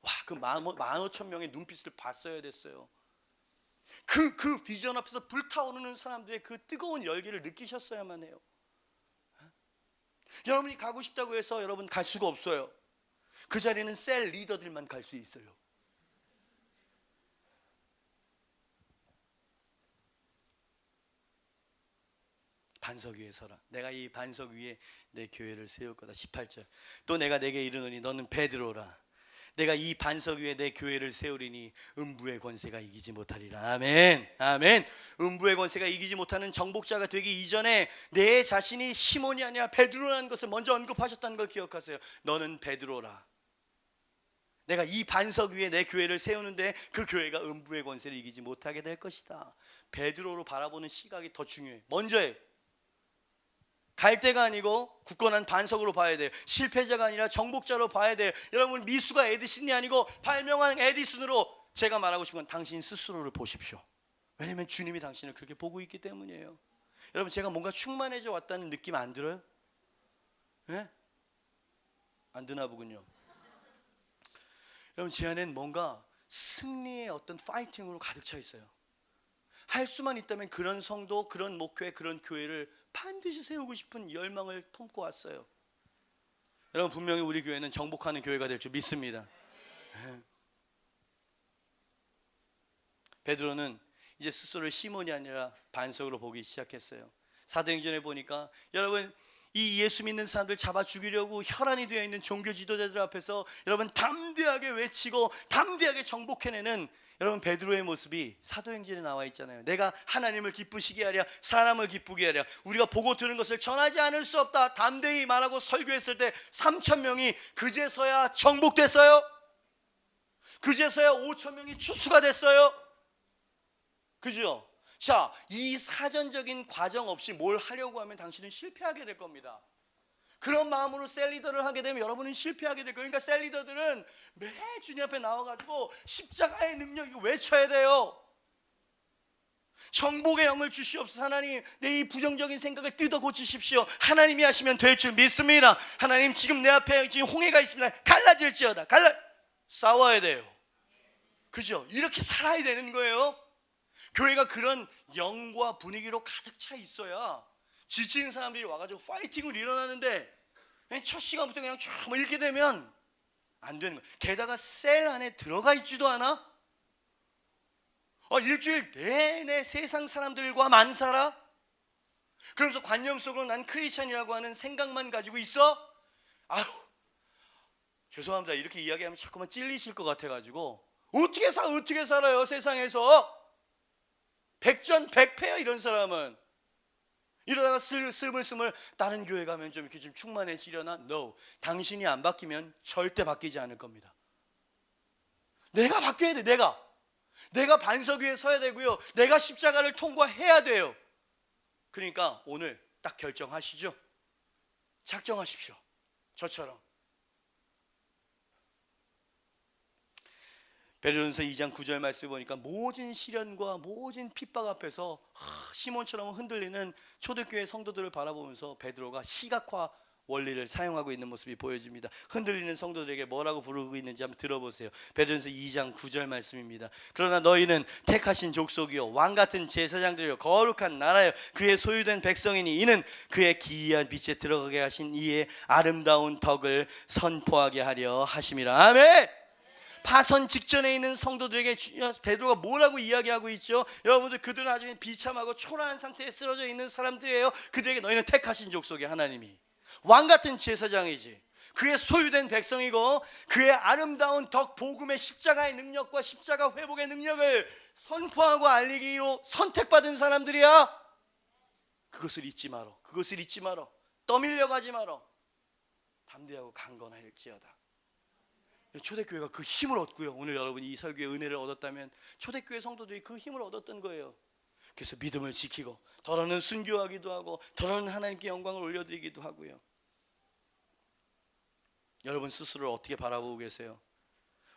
와, 그 15,000명의 눈빛을 봤어야 됐어요. 그 비전 앞에서 불타오르는 사람들의 그 뜨거운 열기를 느끼셨어야만 해요. 여러분이 가고 싶다고 해서 여러분 갈 수가 없어요. 그 자리는 셀 리더들만 갈 수 있어요. 반석 위에 서라. 내가 이 반석 위에 내 교회를 세울 거다. 18절. 또 내가 내게 이르노니 너는 베드로라. 내가 이 반석 위에 내 교회를 세우리니 음부의 권세가 이기지 못하리라. 아멘. 아멘. 음부의 권세가 이기지 못하는 정복자가 되기 이전에 내 자신이 시몬이 아니라 베드로라는 것을 먼저 언급하셨다는 걸 기억하세요. 너는 베드로라. 내가 이 반석 위에 내 교회를 세우는데 그 교회가 음부의 권세를 이기지 못하게 될 것이다. 베드로로 바라보는 시각이 더 중요해. 먼저예요. 갈대가 아니고 굳건한 반석으로 봐야 돼요. 실패자가 아니라 정복자로 봐야 돼요. 여러분, 미수가 에디슨이 아니고 발명한 에디슨으로 제가 말하고 싶은 건 당신 스스로를 보십시오. 왜냐하면 주님이 당신을 그렇게 보고 있기 때문이에요. 여러분, 제가 뭔가 충만해져 왔다는 느낌 안 들어요? 네? 안 드나 보군요. 여러분, 제 안에는 뭔가 승리의 어떤 파이팅으로 가득 차 있어요. 할 수만 있다면 그런 성도, 그런 목회, 그런 교회를 반드시 세우고 싶은 열망을 품고 왔어요. 여러분, 분명히 우리 교회는 정복하는 교회가 될 줄 믿습니다. 네. 베드로는 이제 스스로를 시몬이 아니라 반석으로 보기 시작했어요. 사도행전에 보니까 여러분, 이 예수 믿는 사람들 잡아 죽이려고 혈안이 되어 있는 종교 지도자들 앞에서 여러분 담대하게 외치고 담대하게 정복해내는 여러분 베드로의 모습이 사도행전에 나와 있잖아요. 내가 하나님을 기쁘시게 하랴 사람을 기쁘게 하랴 우리가 보고 들은 것을 전하지 않을 수 없다 담대히 말하고 설교했을 때 3,000명이 그제서야 정복됐어요. 그제서야 5,000명이 추수가 됐어요. 그죠? 자, 이 사전적인 과정 없이 뭘 하려고 하면 당신은 실패하게 될 겁니다. 그런 마음으로 셀리더를 하게 되면 여러분은 실패하게 될 거예요. 그러니까 셀리더들은 매 주님 앞에 나와가지고 십자가의 능력 이거 외쳐야 돼요. 정복의 영을 주시옵소서. 하나님, 내 이 부정적인 생각을 뜯어 고치십시오. 하나님이 하시면 될 줄 믿습니다. 하나님, 지금 내 앞에 지금 홍해가 있습니다. 갈라질지어다. 싸워야 돼요. 그죠? 이렇게 살아야 되는 거예요. 교회가 그런 영과 분위기로 가득 차 있어야 지치는 사람들이 와가지고 파이팅을 일어나는데 첫 시간부터 그냥 쫙 이렇게 되면 안 되는 거예요. 게다가 셀 안에 들어가 있지도 않아. 일주일 내내 세상 사람들과 만살아. 그러면서 관념 속으로 난 크리스찬이라고 하는 생각만 가지고 있어. 아유, 죄송합니다. 이렇게 이야기하면 자꾸만 찔리실 것 같아가지고 어떻게 살아요 세상에서. 백전백패야 이런 사람은. 이러다가 스물스물 다른 교회 가면 좀 이렇게 좀 충만해지려나? No. 당신이 안 바뀌면 절대 바뀌지 않을 겁니다. 내가 바뀌어야 돼. 내가 반석 위에 서야 되고요. 내가 십자가를 통과해야 돼요. 그러니까 오늘 딱 결정하시죠. 작정하십시오. 저처럼. 베드로전서 2장 9절 말씀을 보니까 모진 시련과 모진 핍박 앞에서 시몬처럼 흔들리는 초대교회 성도들을 바라보면서 베드로가 시각화 원리를 사용하고 있는 모습이 보여집니다. 흔들리는 성도들에게 뭐라고 부르고 있는지 한번 들어보세요. 베드로전서 2장 9절 말씀입니다. 그러나 너희는 택하신 족속이요 왕같은 제사장들이요 거룩한 나라요 그의 소유된 백성이니 이는 그의 기이한 빛에 들어가게 하신 이의 아름다운 덕을 선포하게 하려 하심이라. 아멘. 파선 직전에 있는 성도들에게 베드로가 뭐라고 이야기하고 있죠? 여러분들 그들은 나중에 비참하고 초라한 상태에 쓰러져 있는 사람들이에요. 그들에게 너희는 택하신 족속이 하나님이 왕같은 제사장이지 그의 소유된 백성이고 그의 아름다운 덕 복음의 십자가의 능력과 십자가 회복의 능력을 선포하고 알리기로 선택받은 사람들이야. 그것을 잊지 마라. 떠밀려 가지 마라. 담대하고 강건할지어다. 초대교회가 그 힘을 얻고요. 오늘 여러분이 이 설교의 은혜를 얻었다면 초대교회 성도들이 그 힘을 얻었던 거예요. 그래서 믿음을 지키고 더러는 순교하기도 하고 더러는 하나님께 영광을 올려드리기도 하고요. 여러분 스스로를 어떻게 바라보고 계세요?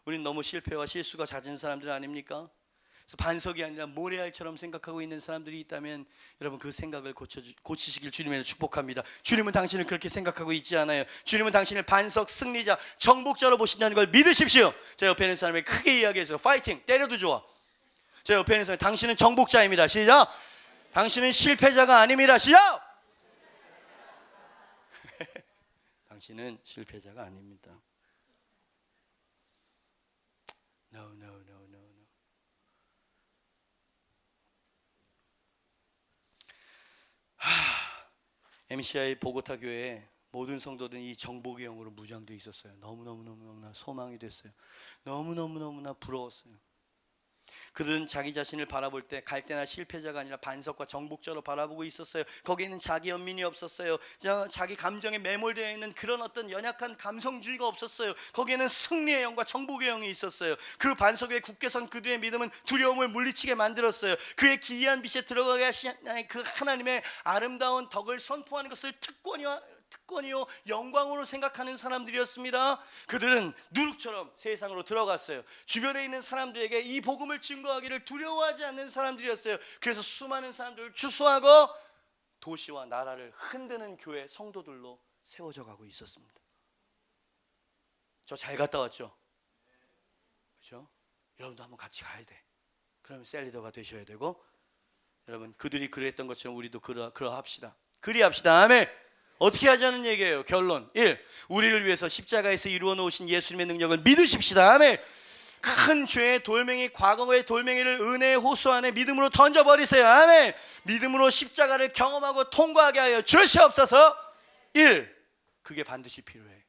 우린 너무 실패와 실수가 잦은 사람들 아닙니까? 그래서 반석이 아니라 모래알처럼 생각하고 있는 사람들이 있다면 여러분 그 생각을 고치시길 주님을 축복합니다. 주님은 당신을 그렇게 생각하고 있지 않아요. 주님은 당신을 반석, 승리자, 정복자로 보신다는 걸 믿으십시오. 제 옆에 있는 사람에게 크게 이야기해서 파이팅! 때려도 좋아. 제 옆에 있는 사람 당신은 정복자입니다. 시작! 당신은 실패자가 아닙니다. 시작! 당신은 실패자가 아닙니다. No. MCI 보고타 교회에 모든 성도들은 이 정복의 영으로 무장되어 있었어요. 너무너무너무나 소망이 됐어요. 너무너무너무나 부러웠어요. 그들은 자기 자신을 바라볼 때 갈대나 실패자가 아니라 반석과 정복자로 바라보고 있었어요. 거기에는 자기 연민이 없었어요. 자기 감정에 매몰되어 있는 그런 어떤 연약한 감성주의가 없었어요. 거기에는 승리의 영과 정복의 영이 있었어요. 그 반석 위에 굳게 선 그들의 믿음은 두려움을 물리치게 만들었어요. 그의 기이한 빛에 들어가게 하신 그 하나님의 아름다운 덕을 선포하는 것을 특권이요 영광으로 생각하는 사람들이었습니다. 그들은 누룩처럼 세상으로 들어갔어요. 주변에 있는 사람들에게 이 복음을 증거하기를 두려워하지 않는 사람들이었어요. 그래서 수많은 사람들을 추수하고 도시와 나라를 흔드는 교회 성도들로 세워져 가고 있었습니다. 저 잘 갔다 왔죠? 그렇죠? 여러분도 한번 같이 가야 돼. 그러면 셀리더가 되셔야 되고, 여러분 그들이 그랬던 것처럼 우리도 그러합시다. 그리합시다. 아멘. 어떻게 하자는 얘기예요? 결론 1. 우리를 위해서 십자가에서 이루어 놓으신 예수님의 능력을 믿으십시다. 아멘. 큰 죄의 돌멩이, 과거의 돌멩이를 은혜의 호수 안에 믿음으로 던져버리세요. 아멘. 믿음으로 십자가를 경험하고 통과하게 하여 주시옵소서. 1. 그게 반드시 필요해.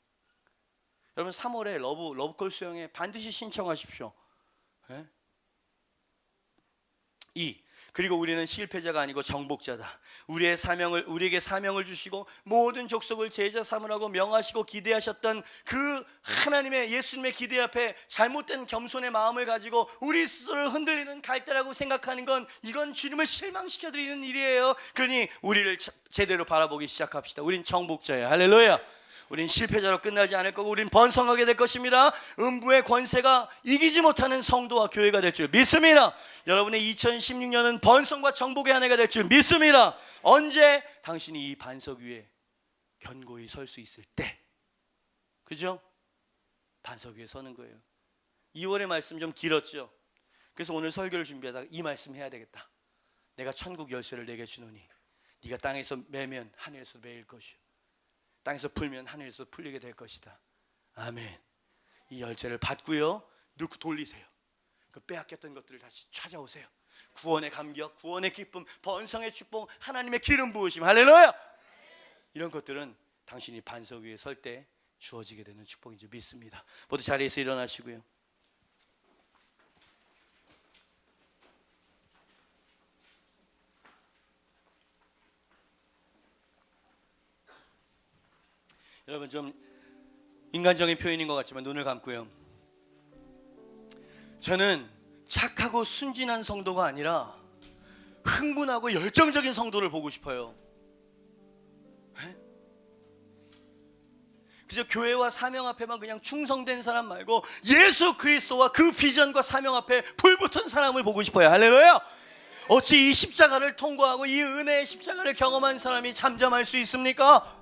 여러분 3월에 러브콜 수영회 반드시 신청하십시오. 2. 그리고 우리는 실패자가 아니고 정복자다. 우리에게 사명을 주시고 모든 족속을 제자 삼으라고 명하시고 기대하셨던 그 하나님의 예수님의 기대 앞에 잘못된 겸손의 마음을 가지고 우리 스스로를 흔들리는 갈대라고 생각하는 건, 이건 주님을 실망시켜드리는 일이에요. 그러니 우리를 제대로 바라보기 시작합시다. 우린 정복자예요. 할렐루야. 우린 실패자로 끝나지 않을 거고 우린 번성하게 될 것입니다. 음부의 권세가 이기지 못하는 성도와 교회가 될 줄 믿습니다. 여러분의 2016년은 번성과 정복의 한 해가 될 줄 믿습니다. 언제? 당신이 이 반석 위에 견고히 설 수 있을 때. 그죠? 반석 위에 서는 거예요. 2월의 말씀 좀 길었죠? 그래서 오늘 설교를 준비하다가 이 말씀 해야 되겠다. 내가 천국 열쇠를 내게 주노니 네가 땅에서 매면 하늘에서 매일 것이요, 땅에서 풀면 하늘에서 풀리게 될 것이다. 아멘. 이 열쇠를 받고요, 넣고 돌리세요. 그 빼앗겼던 것들을 다시 찾아오세요. 구원의 감격, 구원의 기쁨, 번성의 축복, 하나님의 기름 부으심, 할렐루야. 이런 것들은 당신이 반석 위에 설 때 주어지게 되는 축복인 줄 믿습니다. 모두 자리에서 일어나시고요. 여러분 좀 인간적인 표현인 것 같지만 눈을 감고요. 저는 착하고 순진한 성도가 아니라 흥분하고 열정적인 성도를 보고 싶어요. 그저 교회와 사명 앞에만 그냥 충성된 사람 말고 예수 그리스도와 그 비전과 사명 앞에 불붙은 사람을 보고 싶어요. 할렐루야. 어찌 이 십자가를 통과하고 이 은혜의 십자가를 경험한 사람이 잠잠할 수 있습니까?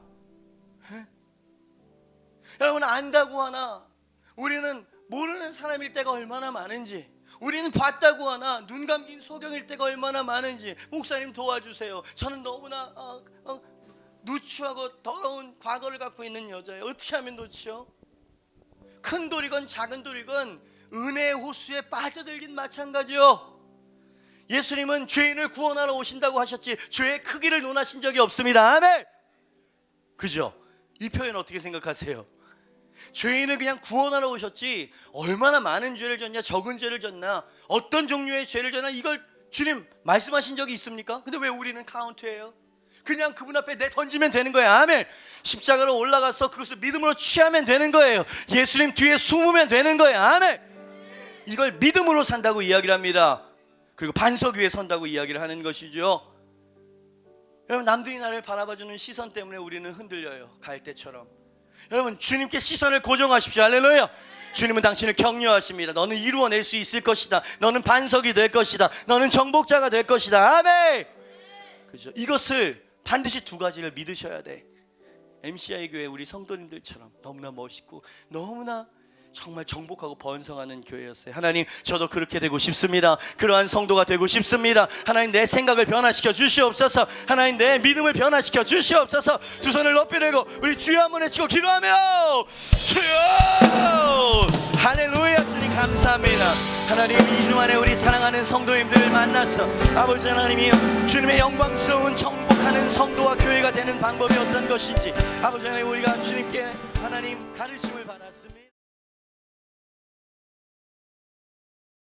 여러분 안다고 하나 우리는 모르는 사람일 때가 얼마나 많은지, 우리는 봤다고 하나 눈 감긴 소경일 때가 얼마나 많은지, 목사님 도와주세요. 저는 너무나 누추하고 더러운 과거를 갖고 있는 여자예요. 어떻게 하면 좋죠? 큰 돌이건 작은 돌이건 은혜의 호수에 빠져들긴 마찬가지요. 예수님은 죄인을 구원하러 오신다고 하셨지 죄의 크기를 논하신 적이 없습니다. 아멘. 그죠? 이 표현 어떻게 생각하세요? 죄인을 그냥 구원하러 오셨지 얼마나 많은 죄를 졌냐, 적은 죄를 졌나, 어떤 종류의 죄를 졌나, 이걸 주님 말씀하신 적이 있습니까? 근데 왜 우리는 카운트해요? 그냥 그분 앞에 내 던지면 되는 거예요. 아멘. 십자가로 올라가서 그것을 믿음으로 취하면 되는 거예요. 예수님 뒤에 숨으면 되는 거예요. 아멘. 이걸 믿음으로 산다고 이야기를 합니다. 그리고 반석 위에 선다고 이야기를 하는 것이죠. 여러분 남들이 나를 바라봐주는 시선 때문에 우리는 흔들려요. 갈대처럼. 여러분 주님께 시선을 고정하십시오. 할렐루야. 주님은 당신을 격려하십니다. 너는 이루어낼 수 있을 것이다. 너는 반석이 될 것이다. 너는 정복자가 될 것이다. 아멘. 그죠? 이것을 반드시 두 가지를 믿으셔야 돼. MCI 교회 우리 성도님들처럼 너무나 멋있고 너무나 정말 정복하고 번성하는 교회였어요. 하나님 저도 그렇게 되고 싶습니다. 그러한 성도가 되고 싶습니다. 하나님 내 생각을 변화시켜 주시옵소서. 하나님 내 믿음을 변화시켜 주시옵소서. 두 손을 높이 들고 우리 주여 한번 외치고 기도하며 주여. 할렐루야. 주님 감사합니다. 하나님 2주 만에 우리 사랑하는 성도님들 만나서 아버지 하나님이여 주님의 영광스러운 정복하는 성도와 교회가 되는 방법이 어떤 것인지 아버지 하나님 우리가 주님께 하나님 가르침을 받았습니다.